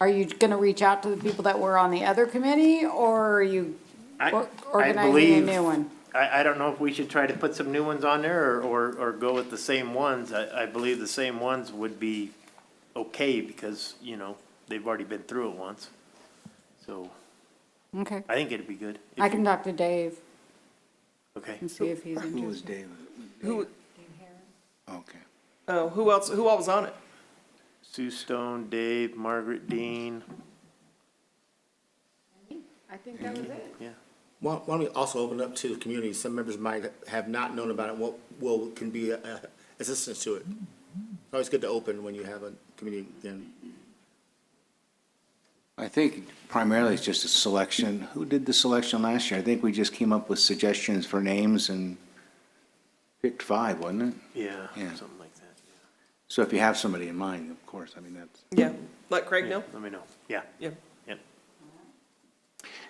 you gonna reach out to the people that were on the other committee, or are you
I
organizing a
believe-
new one?
I don't know if we should try to put some new ones on there or go with the same ones. I believe the same ones would be okay because, you know, they've already been through it once. So
Okay.
I think it'd be good.
I can talk to Dave
Okay.
and see if he's
Who was
interested.
David?
Who,
Okay.
oh, who else, who all was on it?
Sue Stone, Dave, Margaret Dean,
I think that was it.
yeah.
Why don't we also open up to the community? Some members might have not known about it, what can be assistance to it. Always good to open when you have a community, then.
I think primarily it's just a selection. Who did the selection last year? I think we just came up with suggestions for names and picked 5, wasn't it?
Yeah,
Yeah.
something like that.
So if you have somebody in mind, of course, I mean, that's.
Yeah, let Craig know.
Let me know. Yeah.
Yeah.
Yep.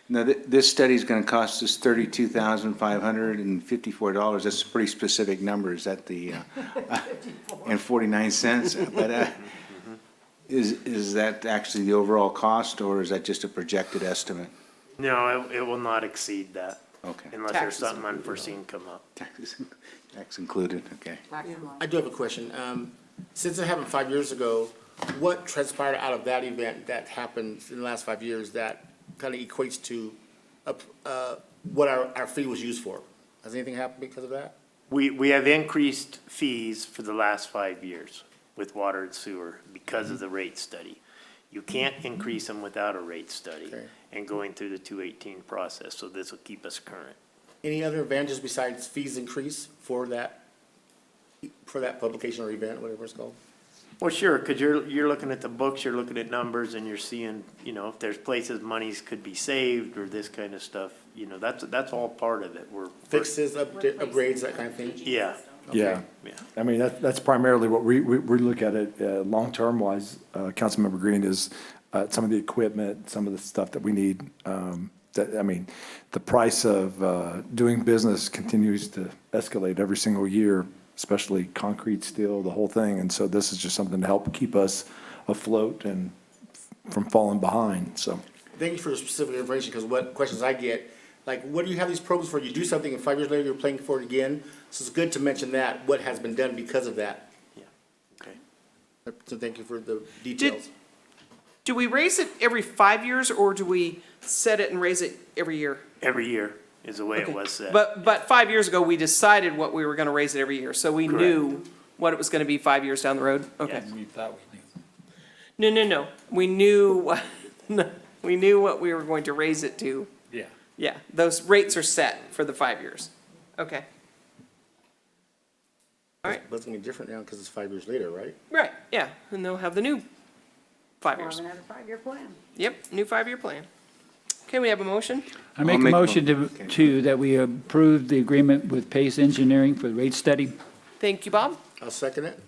Now, this study's gonna cost us $32,554. That's a pretty specific number. Is that the, and 49 cents? But, is that actually the overall cost, or is that just a projected estimate?
No, it will not exceed that
Okay.
unless there's
Taxes
something unforeseen come up.
Tax included, okay.
I do have a question. Since it happened 5 years ago, what transpired out of that event that happened in the last 5 years that kind of equates to what our fee was used for? Has anything happened because of that?
We have increased fees for the last 5 years with water and sewer because of the rate study. You can't increase them without a rate study
Okay.
and going through the 218 process, so this will keep us current.
Any other advantages besides fees increase for that publication or event, whatever it's called?
Well, sure, because you're looking at the books, you're looking at numbers, and you're seeing, you know, if there's places monies could be saved or this kind of stuff, you know, that's all part of it.
Fixes, upgrades, that kind of thing?
Yeah,
Yeah.
yeah.
I mean, that's primarily what we look at it, long-term wise, Councilmember Green, is, some of the equipment, some of the stuff that we need. I mean, the price of, doing business continues to escalate every single year, especially concrete, steel, the whole thing. And so this is just something to help keep us afloat and from falling behind, so.
Thank you for the specific information, because what questions I get, like, what do you have these programs for? You do something and 5 years later, you're paying for it again? So it's good to mention that, what has been done because of that.
Yeah, okay.
So thank you for the details.
Do we raise it every 5 years, or do we set it and raise it every year?
Every year is the way it
Okay.
was set.
But 5 years ago, we decided what we were gonna raise it every year, so we knew what it was gonna be 5 years down the road? Okay.
Yes.
We thought we knew.
No. We knew what, we knew what we were going to raise it to.
Yeah.
Yeah, those rates are set for the 5 years. Okay. All right,
But it's gonna be different now because it's 5 years later, right?
right, yeah, and they'll have the new 5
We'll
years.
have another 5-year plan.
Yep, new 5-year plan. Okay, we have a motion?
I make a
make a
motion
mo- okay.
that we approve the agreement with Pace Engineering for the rate study.
Thank you, Bob.
I'll second it.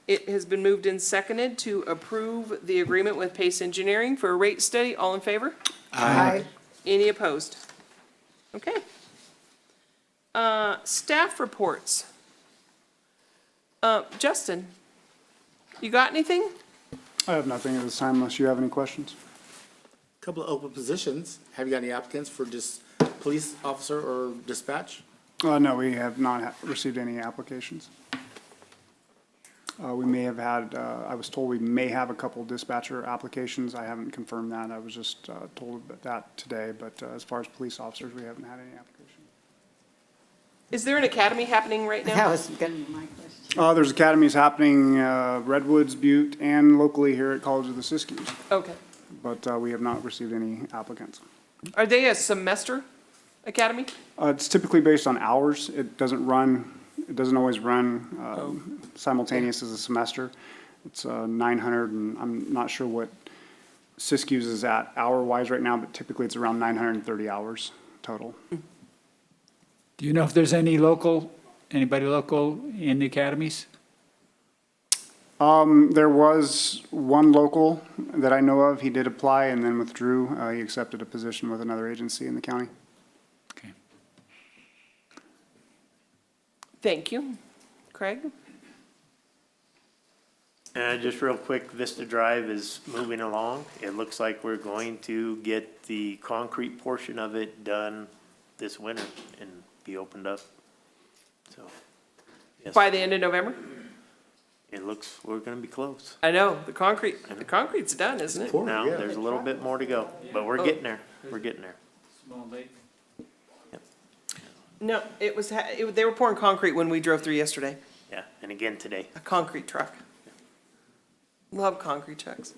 It has been moved and seconded to approve the agreement with Pace Engineering for a rate study. All in favor?
Aye.
Any opposed? Okay. Staff reports. Justin, you got anything?
I have nothing at this time unless you have any questions.
Couple of open positions. Have you got any applicants for police officer or dispatch?
No, we have not received any applications. We may have had, I was told we may have a couple dispatcher applications. I haven't confirmed that. I was just told that today, but as far as police officers, we haven't had any applications.
Is there an academy happening right
That
now?
was gonna be my question.
There's academies happening, Redwoods, Butte, and locally here at College of the Siskiyous,
Okay.
but we have not received any applicants.
Are they a semester academy?
It's typically based on hours. It doesn't always run simultaneous as a semester. It's 900, and I'm not sure what Siskiyous is at hour-wise right now, but typically it's around 930 hours total.
Do you know if there's anybody local in the academies?
There was one local that I know of. He did apply and then withdrew. He accepted a position with another agency in the county.
Okay.
Thank you. Craig?
Just real quick, Vista Drive is moving along. It looks like we're going to get the concrete portion of it done this winter and be opened up. So, yes,
By the end of November?
it looks, we're gonna be close.
I know, the concrete's done, isn't it?
Now, there's a little bit more to go, but we're getting there. We're getting there.
Small lake.
No, they were pouring concrete when we drove through yesterday.
Yeah, and again today.
A concrete truck. Love concrete trucks.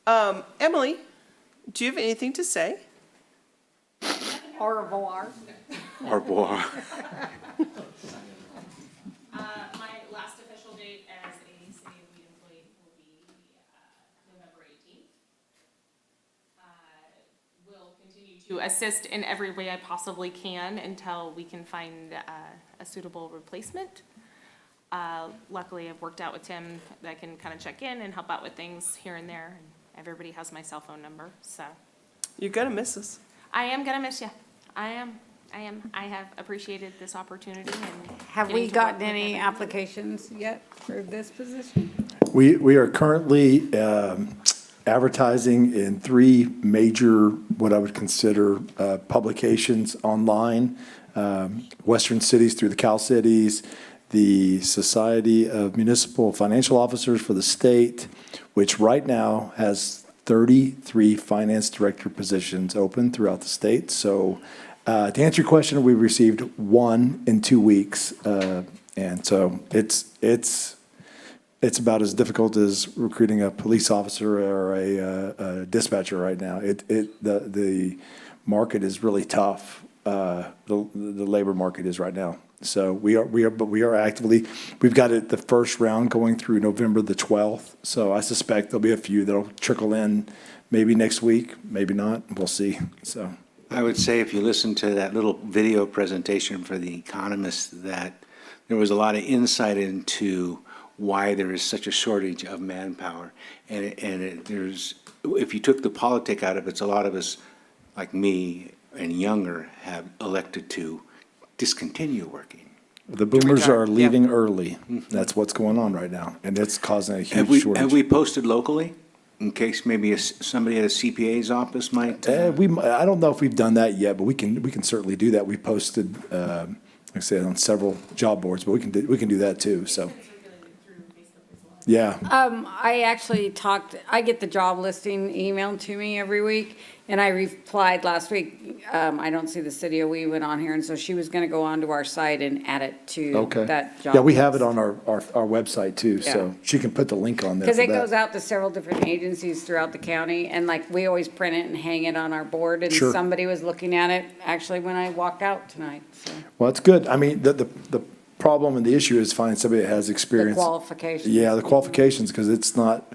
Emily, do you have anything to say?
Au revoir.
Our boy.
My last official date as a city lead employee will be November 18th. Will continue to assist in every way I possibly can until we can find a suitable replacement. Luckily, I've worked out with Tim that can kind of check in and help out with things here and there. And everybody has my cell phone number, so.
You're gonna miss us.
I am gonna miss you. I am. I have appreciated this opportunity and.
Have
getting
we
to work
gotten
with
any
everybody.
applications yet for this position?
We are currently advertising in 3 major, what I would consider publications online. Western Cities through the Cal Cities, the Society of Municipal Financial Officers for the state, which right now has 33 finance director positions open throughout the state. So to answer your question, we received 1 in 2 weeks. And so it's about as difficult as recruiting a police officer or a dispatcher right now. The market is really tough. The labor market is right now. So we are actively, we've got it, the first round going through November the 12th. So I suspect there'll be a few that'll trickle in maybe next week, maybe not. We'll see. So
I would say if you listen to that little video presentation for The Economist, that there was a lot of insight into why there is such a shortage of manpower. There's, if you took the politic out of it, it's a lot of us, like me and younger, have elected to discontinue working.
the boomers
retire,
are leaving early. That's what's going on right now. And it's causing a
Have
huge shortage.
we posted locally, in case maybe somebody at a CPA's office might?
I don't know if we've done that yet, but we can certainly do that. We posted, like I said, on several job boards, but we can do that too, so. Yeah,
I actually I get the job listing emailed to me every week, and I replied last week, I don't see the city of Weewood on here, and so she was gonna go onto our site and add it to
okay.
that job.
Yeah, we have
list.
it on our website too, so she can put the link on there
Because
for
it goes
that.
out to several different agencies throughout the county, and like, we always print it and hang it on our board, and
Sure.
somebody was looking at it actually when I walked out tonight, so.
Well, it's good. I mean, the problem and the issue is finding somebody that has
The
experience.
qualifications.
Yeah, the qualifications, because it's not,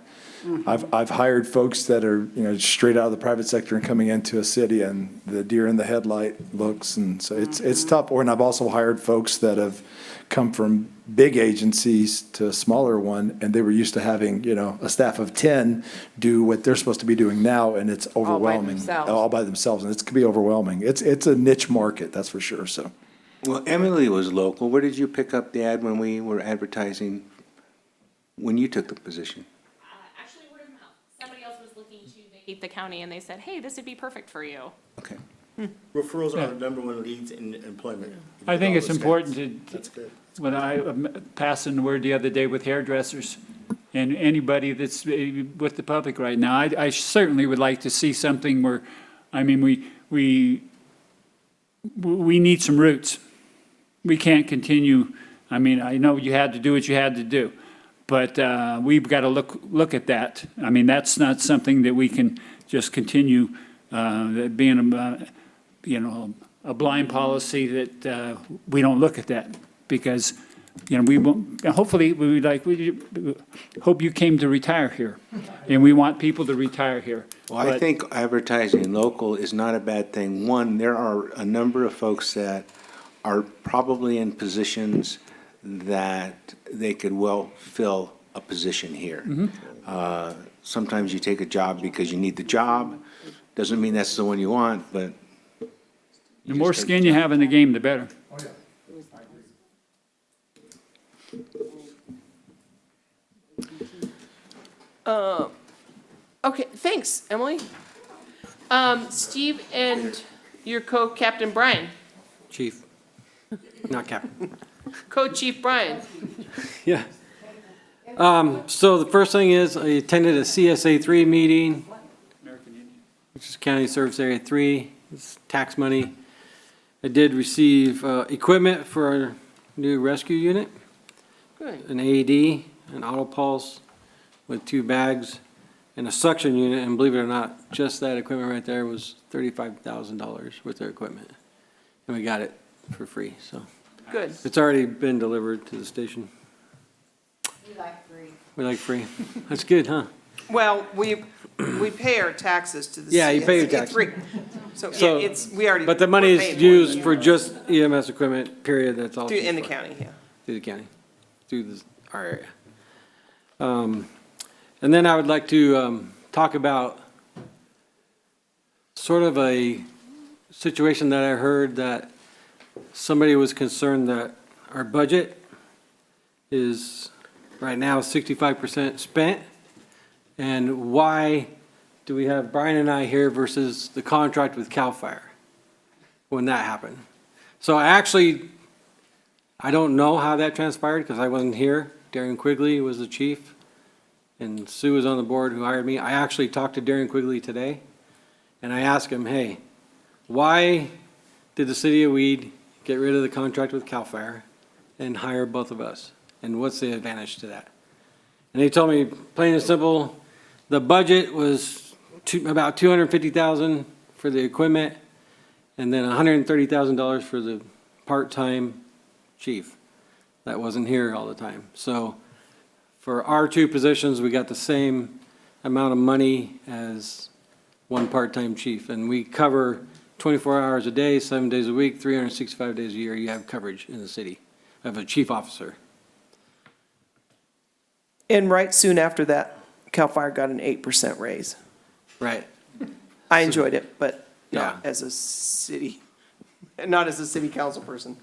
I've hired folks that are, straight out of the private sector and coming into a city and the deer in the headlight looks, and so it's tough. And I've also hired folks that have come from big agencies to a smaller one, and they were used to having, a staff of 10 do what they're supposed to be doing now, and it's overwhelming.
themselves.
All by themselves, and it can be overwhelming. It's a niche market, that's for sure, so.
Well, Emily was local. Where did you pick up the ad when we were advertising, when you took the position?
Actually, word of mouth. Somebody else was looking to vacate the county and they said, hey, this would be perfect for you.
Okay.
Referrals are the number 1 leads in employment.
I think it's
All those
important
stats.
to,
That's good.
when I passing the word the other day with hairdressers and anybody that's with the public right now, I certainly would like to see something where, I mean, we need some roots. We can't continue, I mean, I know you had to do what you had to do, but we've got to look at that. I mean, that's not something that we can just continue that being, a blind policy that we don't look at that, because, we won't, hopefully, we hope you came to retire here, and we want people to retire here.
Well, I think advertising local is not a bad thing. One, there are a number of folks that are probably in positions that they could well fill a position here. Sometimes you take a job because you need the job. Doesn't mean that's the one you want, but.
The more skin you have in the game, the better.
Okay, thanks, Emily. Steve and your co-captain Brian.
Chief. not captain.
Co-Chief Brian.
Yeah. So the first thing is I attended a CSA 3 meeting, which is County Service Area 3. It's tax money. I did receive equipment for our new rescue unit,
Good.
an AED, an auto pulse with 2 bags, and a suction unit. And believe it or not, just that equipment right there was $35,000 worth of equipment. And we got it for free, so.
Good.
It's already been delivered to the station.
We like free.
We like free. That's good, huh?
Well, we pay our taxes to the
Yeah, you pay your
CSA
taxes.
3. So, yeah,
So,
it's, we already.
But the money
we're
is
paying
used
it.
for just EMS equipment, period, that's all.
Through-
it's
In the
for.
county, yeah.
Through the county, through our area. And then I would like to talk about sort of a situation that I heard that somebody was concerned that our budget is right now 65% spent. And why do we have Brian and I here versus the contract with CAL FIRE when that happened? So I don't know how that transpired because I wasn't here. Darren Quigley was the chief and Sue was on the board who hired me. I actually talked to Darren Quigley today and I asked him, hey, why did the city of Weed get rid of the contract with CAL FIRE and hire both of us? And what's the advantage to that? And he told me, plain and simple, the budget was about $250,000 for the equipment and then $130,000 for the part-time chief that wasn't here all the time. So for our 2 positions, we got the same amount of money as one part-time chief. And we cover 24 hours a day, 7 days a week, 365 days a year. You have coverage in the city of a chief officer.
And right soon after that, CAL FIRE got an 8% raise.
Right.
I enjoyed it, but
Yeah.
not as a city, not as a city council person.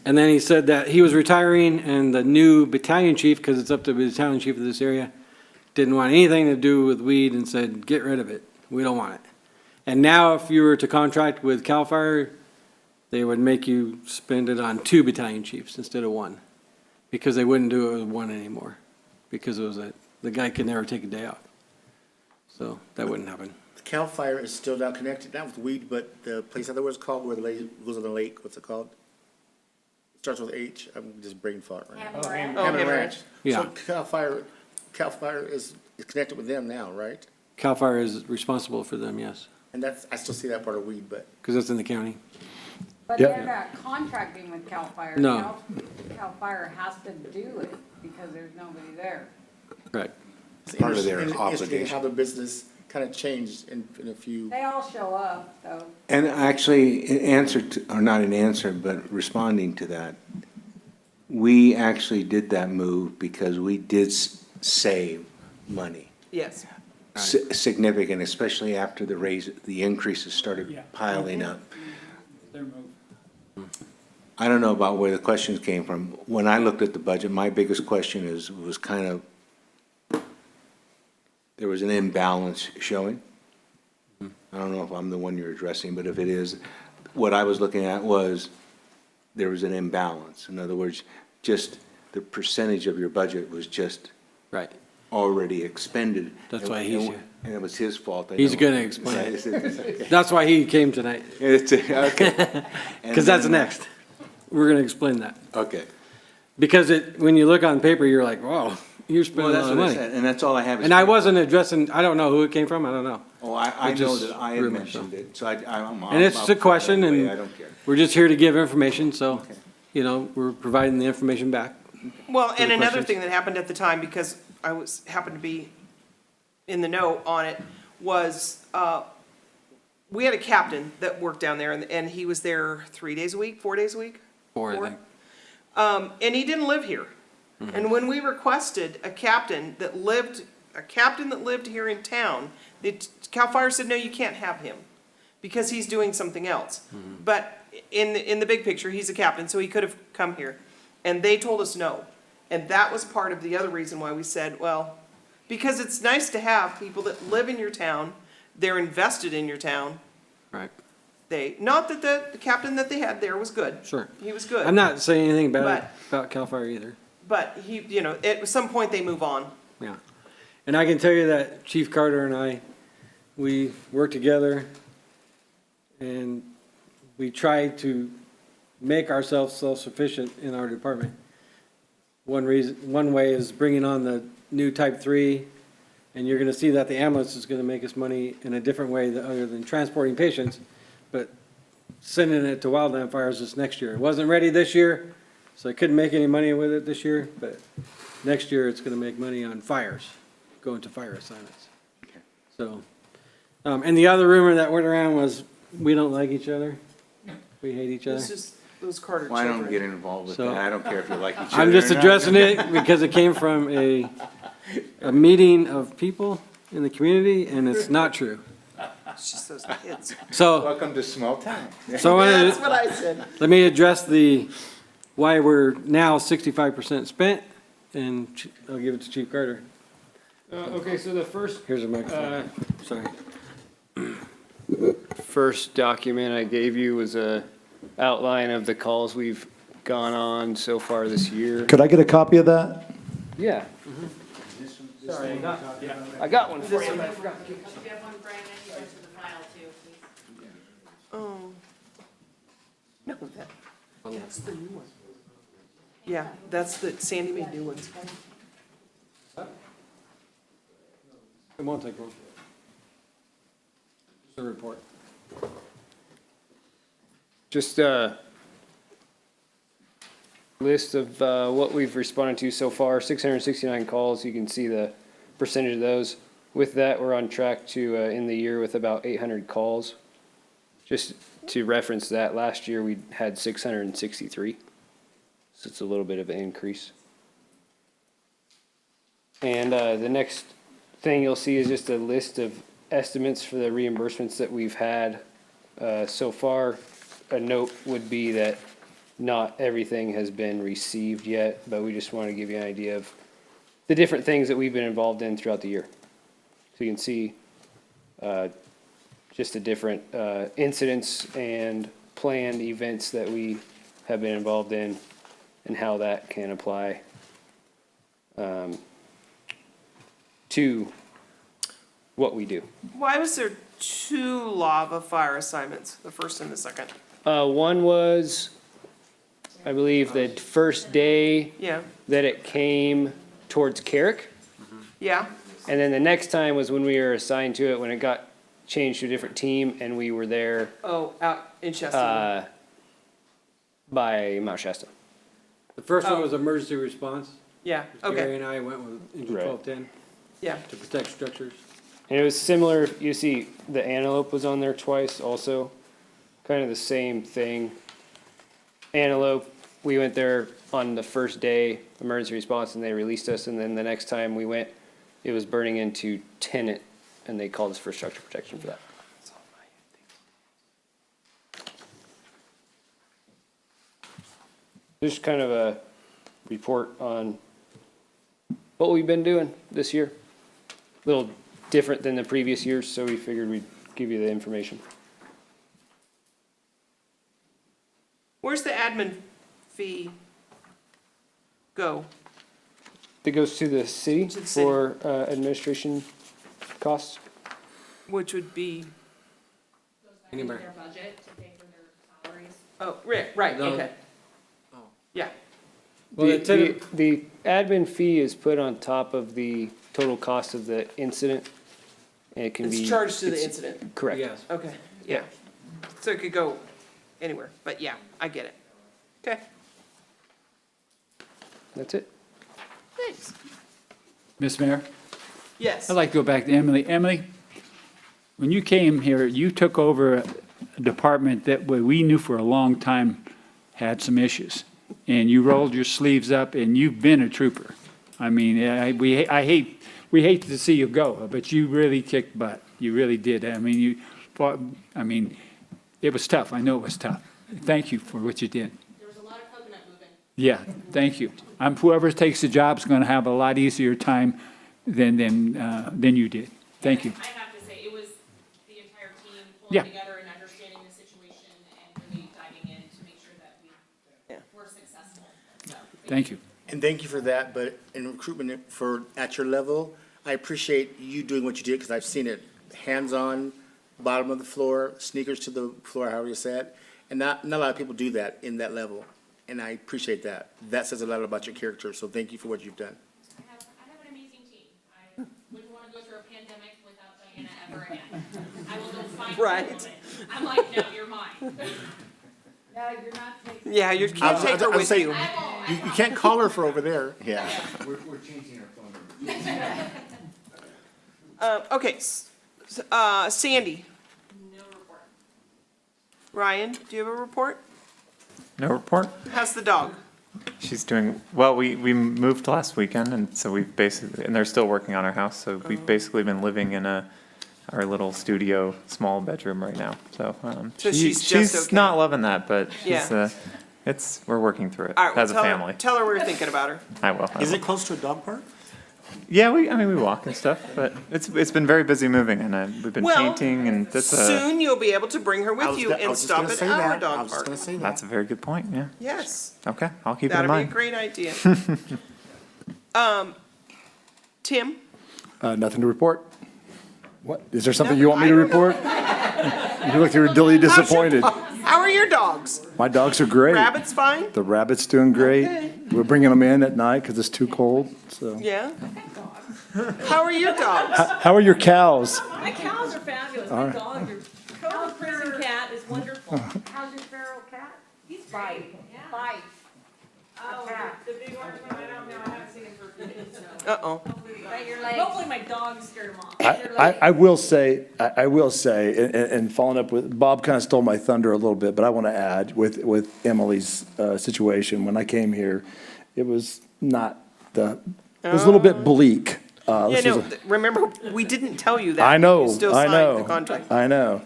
And then he said that he was retiring and the new battalion chief, because it's up to the battalion chief of this area, didn't want anything to do with weed and said, get rid of it. We don't want it. And now if you were to contract with CAL FIRE, they would make you spend it on 2 battalion chiefs instead of 1. Because they wouldn't do it with 1 anymore. Because it was the guy could never take a day off. So that wouldn't happen.
CAL FIRE is still not connected, not with weed, but the place I thought it was called where the lady goes on the lake, what's it called? Starts with H, I'm just brain fart right now. Hammond Ranch.
Yeah.
So CAL FIRE is connected with them now, right?
CAL FIRE is responsible for them, yes,
And that's, I still see that part of weed, but
because that's in the county.
But
Yep.
they're not contracting with CAL FIRE.
No.
CAL FIRE has to do it because there's nobody there.
Right.
it's
Part of their
interesting
obligation.
how the business kind of changed in a few.
They all show up, though.
And actually, in answer to, or not an answer, but responding to that, we actually did that move because we did save money.
Yes.
Significant, especially after the increases started piling up.
Their move.
I don't know about where the questions came from. When I looked at the budget, my biggest question was kind of, there was an imbalance showing. I don't know if I'm the one you're addressing, but if it is, what I was looking at was, there was an imbalance. In other words, just the percentage of your budget was just
Right.
already expended.
That's why he's here.
And it was his fault. I
He's
know.
going to explain
It's
it.
okay.
That's why he came tonight.
Okay.
Because that's next. We're going to explain that.
Okay.
Because when you look on paper, you're like, whoa, you're
Well,
spending a
that's
lot of
what I
money.
said, and that's all I have. is
And I wasn't addressing, I don't know who it came from, I don't know.
Oh, I
It's
know
just
that I had
rumor,
mentioned
so.
it, so I'm.
And it's a question,
I
and
don't care.
we're just here to give information, so, you know, we're providing the information back.
Well,
For
and
the
another
questions.
thing that happened at the time, because I happened to be in the know on it, was, we had a captain that worked down there, and he was there 3 days a week, 4 days a week?
Or I
Four?
think,
And he didn't live here. And when we requested a captain that lived here in town, CAL FIRE said, no, you can't have him, because he's doing something else. But in the big picture, he's a captain, so he could have come here. And they told us no. And that was part of the other reason why we said, well, because it's nice to have people that live in your town, they're invested in your town,
right.
Not that the captain that they had there was good.
Sure.
He was good.
I'm not saying anything bad
But-
about CAL FIRE either.
But he, you know, at some point they move on.
Yeah. And I can tell you that Chief Carter and I, we work together and we try to make ourselves self-sufficient in our department. One way is bringing on the new Type 3, and you're gonna see that the ambulance is gonna make us money in a different way other than transporting patients, but sending it to wildland fires this next year. It wasn't ready this year, so I couldn't make any money with it this year, but next year it's gonna make money on fires, going to fire assignments. So, and the other rumor that went around was, we don't like each other. We hate each other.
It's just those Carter
Well, I
children.
don't get involved with
So-
that. I don't care if you like each other
I'm just
or not.
addressing it because it came from a meeting of people in the community, and it's not true.
It's just those kids.
So,
Welcome to small town.
so I wanna-
That's what I said.
let me address why we're now 65% spent, and I'll give it to Chief Carter.
Okay, so the first,
Here's a microphone. Sorry.
first document I gave you was a outline of the calls we've gone on so far this year.
Could I get a copy of that?
Yeah.
Sorry,
I got one for you.
Oh. No, that's the new one. Yeah, that's the, Sandy made new ones.
It won't take long. Just a report.
Just a list of what we've responded to so far, 669 calls. You can see the percentage of those. With that, we're on track to end the year with about 800 calls. Just to reference that, last year we had 663. So it's a little bit of an increase. And the next thing you'll see is just a list of estimates for the reimbursements that we've had so far. A note would be that not everything has been received yet, but we just want to give you an idea of the different things that we've been involved in throughout the year. So you can see just the different incidents and planned events that we have been involved in and how that can apply to what we do.
Why was there two lava fire assignments, the first and the second?
One was, I believe, the first day
Yeah,
that it came towards Carrick.
yeah,
And then the next time was when we were assigned to it, when it got changed to a different team, and we were there
oh, out in Chester.
by Mount Shasta.
The first one
Oh.
was emergency response.
Yeah,
Gary
okay,
and I went with Engine
Right.
1210
yeah.
to protect structures.
And it was similar, you see, the Antelope was on there twice also, kind of the same thing. Antelope, we went there on the first day, emergency response, and they released us, and then the next time we went, it was burning into Tenant, and they called us for structure protection for that. Just kind of a report on what we've been doing this year. A little different than the previous years, so we figured we'd give you the information.
Where's the admin fee go?
It goes to the city
To the city.
for administration costs.
Which would be,
Anywhere.
oh, right,
No.
okay. Yeah,
Well,
The admin fee is put on top of the total cost of the incident. And it can be.
it's charged to the
it's-
incident,
Correct.
Yes.
okay, yeah. So it could go anywhere, but yeah, I get it. Okay,
That's it.
thanks.
Ms. Mayor,
Yes,
I'd like to go back to Emily. Emily, when you came here, you took over a department that we knew for a long time had some issues. And you rolled your sleeves up and you've been a trooper. I mean, we hate to see you go, but you really kicked butt. You really did. I mean, you fought, I mean, it was tough. I know it was tough. Thank you for what you did.
There was a lot of coconut moving.
Yeah, thank you. Whoever takes the job is going to have a lot easier time than you did. Thank you.
I have to say, it was the entire team
Yeah.
pulling together and understanding the situation
Thank you.
And thank you for that, but in recruitment at your level, I appreciate you doing what you did, because I've seen it hands-on, bottom of the floor, sneakers to the floor, however you say it, and not a lot of people do that in that level, and I appreciate that. That says a lot about your character, so thank you for what you've done.
I have an amazing team. I wouldn't want to go through a pandemic without Diana ever again. I will go find her.
Right.
I'm like, no, you're mine. No, you're not taking.
Yeah, you can't take her with you.
You can't call her for over there. Yeah.
We're changing our phone number.
Okay, Sandy.
No report.
Ryan, do you have a report?
No report?
How's the dog?
She's doing, well, we moved last weekend, and so we've basically, and they're still working on our house, so we've basically been living in our little studio, small bedroom right now, so.
So she's just okay.
not loving that, but
Yeah.
we're working through it
All right, well,
as a
tell her-
family.
Tell her we're thinking about her.
I will.
Is it close to a dog park?
Yeah, we walk and stuff, but it's been very busy moving, and we've been
Well,
painting, and that's
Soon you'll be able to bring her with you and stop at our dog park.
That's a very good point, yeah.
Yes,
Okay, I'll keep it
that'd
in
be a
mind.
great idea. Tim?
Nothing to report. What? Is there something you want me to report? You look really disappointed.
How are your dogs?
My dogs are great.
Rabbit's fine?
The rabbit's doing great.
Okay.
We're bringing them in at night because it's too cold, so.
Yeah? How are your dogs?
How are your cows?
My cows are fabulous.
All
My
right.
dog, your Cobra prison cat is wonderful.
How's your feral cat?
He's fine.
Bye.
Oh, the big orange one, I don't know, I haven't seen him for a few days, so.
Uh-oh.
Hopefully my dog scared him off.
I will say, and following up with, Bob kind of stole my thunder a little bit, but I want to add with Emily's situation, when I came here, it was not it was a little bit bleak.
Yeah, no, remember, we didn't tell you that.
I know,
You still
I
signed
know,
the contract.
I know.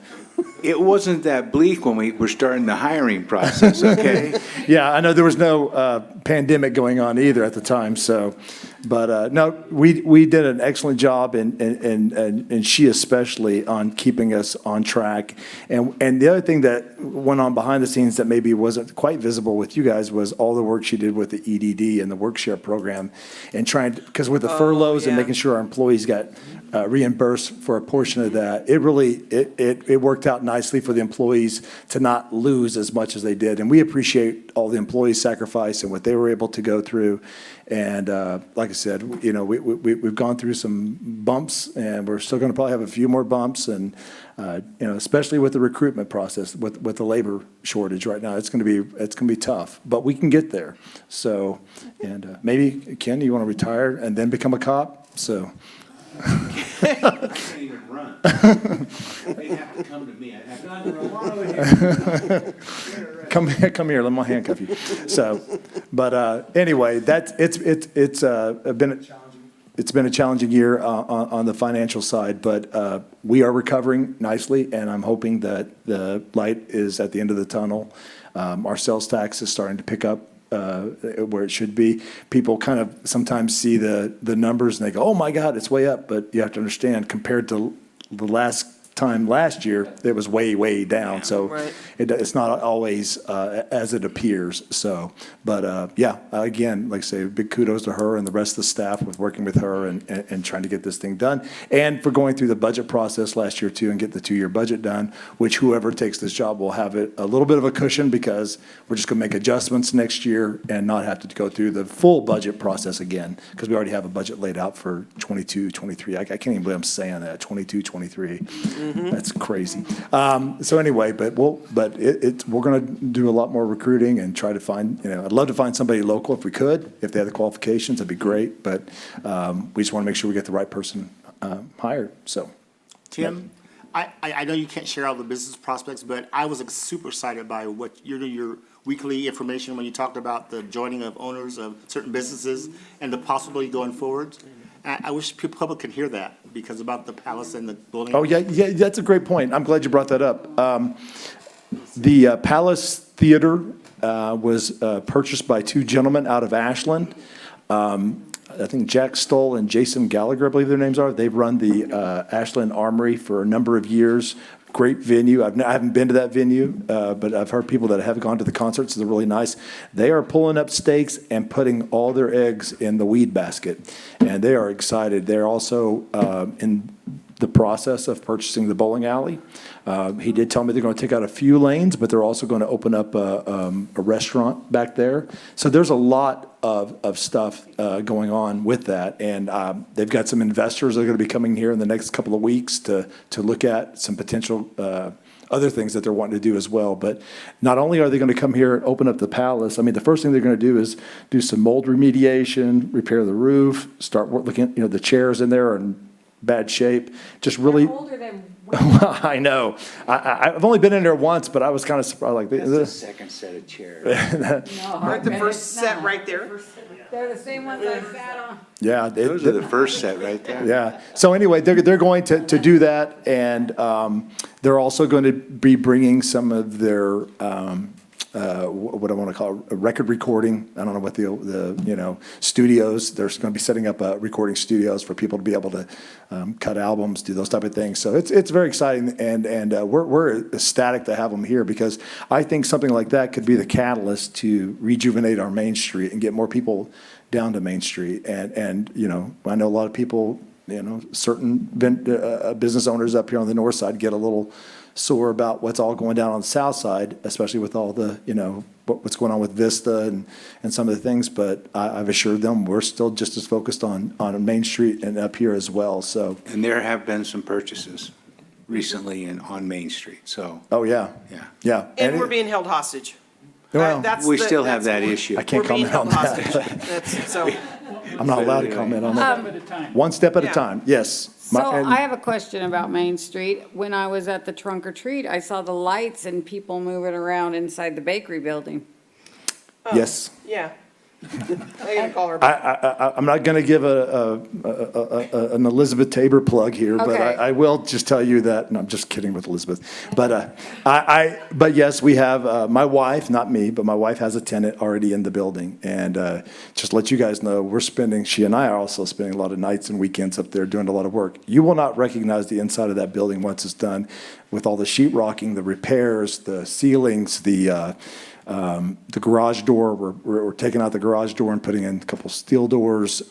It wasn't that bleak when we were starting the hiring process, okay?
Yeah, I know there was no pandemic going on either at the time, so, but no, we did an excellent job, and she especially, on keeping us on track. And the other thing that went on behind the scenes that maybe wasn't quite visible with you guys was all the work she did with the EDD and the work share program, and trying, because with the furloughs and making sure our employees got reimbursed for a portion of that, it really, it worked out nicely for the employees to not lose as much as they did. And we appreciate all the employees' sacrifice and what they were able to go through. And like I said, we've gone through some bumps, and we're still going to probably have a few more bumps. And especially with the recruitment process, with the labor shortage right now, it's going to be tough. But we can get there. So, and maybe Ken, you want to retire and then become a cop? So.
I can't even run. They have to come to me. I have to run over here.
Come here, let me handcuff you. So, but anyway, it's been a challenging year on the financial side, but we are recovering nicely, and I'm hoping that the light is at the end of the tunnel. Our sales tax is starting to pick up where it should be. People kind of sometimes see the numbers and they go, oh my God, it's way up. But you have to understand, compared to the last year, it was way, way down. So
Right.
it's not always as it appears. So, but yeah, again, like I say, big kudos to her and the rest of the staff with working with her and trying to get this thing done. And for going through the budget process last year too and get the 2-year budget done, which whoever takes this job will have it a little bit of a cushion, because we're just going to make adjustments next year and not have to go through the full budget process again, because we already have a budget laid out for 22, 23. I can't even believe I'm saying that, 22, 23. That's crazy. So anyway, but we're going to do a lot more recruiting and try to find, I'd love to find somebody local if we could. If they have the qualifications, that'd be great. But we just want to make sure we get the right person hired, so.
Tim, I know you can't share all the business prospects, but I was super excited by what your weekly information when you talked about the joining of owners of certain businesses and the possibility going forward. I wish public could hear that, because about the Palace and the building.
Oh, yeah, that's a great point. I'm glad you brought that up. The Palace Theater was purchased by 2 gentlemen out of Ashland. I think Jack Stoll and Jason Gallagher, I believe their names are. They've run the Ashland Armory for a number of years. Great venue. I haven't been to that venue, but I've heard people that have gone to the concerts. They're really nice. They are pulling up stakes and putting all their eggs in the weed basket, and they are excited. They're also in the process of purchasing the bowling alley. He did tell me they're going to take out a few lanes, but they're also going to open up a restaurant back there. So there's a lot of stuff going on with that. And they've got some investors that are going to be coming here in the next couple of weeks to look at some potential other things that they're wanting to do as well. But not only are they going to come here and open up the palace, I mean, the first thing they're going to do is do some mold remediation, repair the roof, start looking at, the chairs in there are in bad shape. Just really.
Older than
I know. I've only been in there once, but I was kind of surprised. Like
That's the second set of chairs.
Aren't the first set right there?
They're the same ones I sat on.
Yeah.
Those are the first set right there.
Yeah. So anyway, they're going to do that, and they're also going to be bringing some of their what I want to call a record recording. I don't know what the studios. They're going to be setting up recording studios for people to be able to cut albums, do those type of things. So it's very exciting, and we're ecstatic to have them here because I think something like that could be the catalyst to rejuvenate our Main Street and get more people down to Main Street. And I know a lot of people, certain business owners up here on the north side get a little sore about what's all going down on the south side, especially with all the, what's going on with Vista and some of the things. But I've assured them we're still just as focused on Main Street and up here as well. So.
And there have been some purchases recently on Main Street, so.
Oh, yeah.
Yeah.
Yeah.
And we're being held hostage.
Well,
We still have that issue.
I can't comment on that.
So.
I'm not allowed to comment on that. One step at a time, yes.
So I have a question about Main Street. When I was at the trunk or treat, I saw the lights and people moving around inside the bakery building.
Yes.
Yeah. I gotta call her back.
I'm not going to give an Elizabeth Tabor plug here, but
Okay.
I will just tell you that, no, I'm just kidding with Elizabeth. But but yes, we have, my wife, not me, but my wife has a tenant already in the building. And just to let you guys know, she and I are also spending a lot of nights and weekends up there doing a lot of work. You will not recognize the inside of that building once it's done with all the sheetrocking, the repairs, the ceilings, the garage door. We're taking out the garage door and putting in a couple steel doors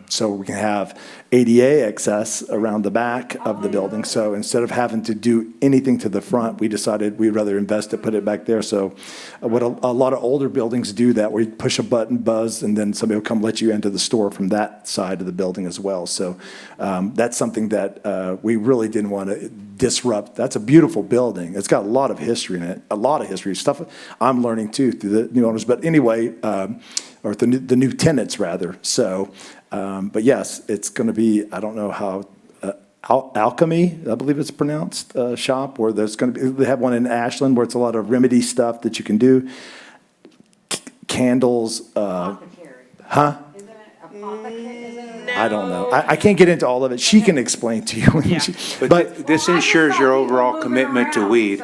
so we can have ADA access around the back of the building. So instead of having to do anything to the front, we decided we'd rather invest it, put it back there. So what a lot of older buildings do that, where you push a button, buzz, and then somebody will come let you into the store from that side of the building as well. So that's something that we really didn't want to disrupt. That's a beautiful building. It's got a lot of history in it, a lot of history, stuff I'm learning too through the new owners. But anyway, or the new tenants rather. So, but yes, it's going to be, I don't know how, Alchemy, I believe it's pronounced, shop, where there's going to be, they have one in Ashland where it's a lot of remedy stuff that you can do. Candles, huh? I don't know. I can't get into all of it. She can explain to you.
But this ensures your overall commitment to weed.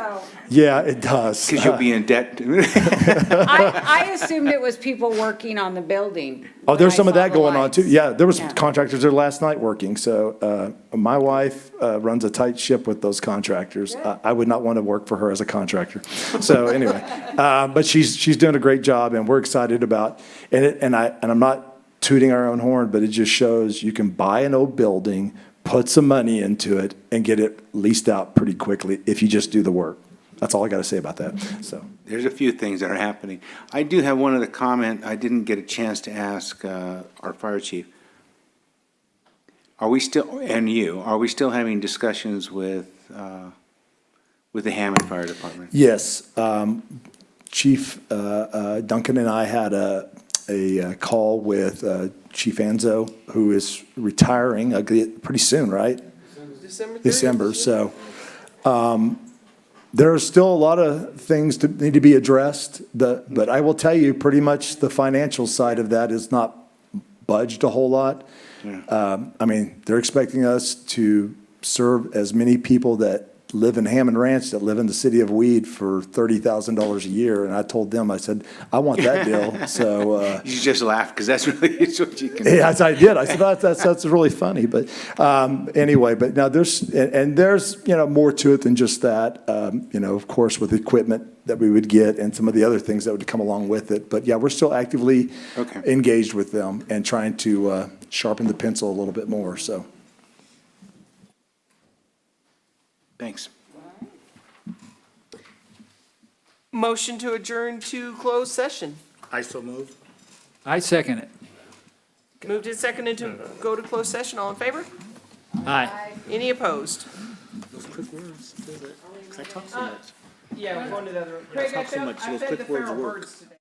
Yeah, it does.
Because you'll be in debt.
I assumed it was people working on the building.
Oh, there's some of that going on too. Yeah, there was contractors there last night working. So my wife runs a tight ship with those contractors. I would not want to work for her as a contractor. So anyway, but she's doing a great job, and we're excited about. And I'm not tooting our own horn, but it just shows you can buy an old building, put some money into it, and get it leased out pretty quickly if you just do the work. That's all I got to say about that. So
there's a few things that are happening. I do have one other comment I didn't get a chance to ask our fire chief. Are we still having discussions with the Hammond Fire Department?
Yes, Chief Duncan and I had a call with Chief Anzo, who is retiring pretty soon, right? December. So there are still a lot of things that need to be addressed. But I will tell you, pretty much the financial side of that is not budged a whole lot. Yeah. I mean, they're expecting us to serve as many people that live in Hammond Ranch that live in the city of Weed for $30,000 a year. And I told them, I said, I want that deal. So,
You just laugh, because that's really it's what you can.
yes, I did. I said, that's really funny. But anyway, but now there's, more to it than just that. Of course, with equipment that we would get and some of the other things that would come along with it. But yeah, we're still actively engaged with them and trying to sharpen the pencil a little bit more, so.
Thanks.
Motion to adjourn to closed session.
I so move.
I second it.
Moved and seconded to go to closed session. All in favor?
Aye.
Any opposed?
Those quick words, because I talk so much.
Yeah, we're going to the other room.
Craig, I talk so much, those quick words work.
today.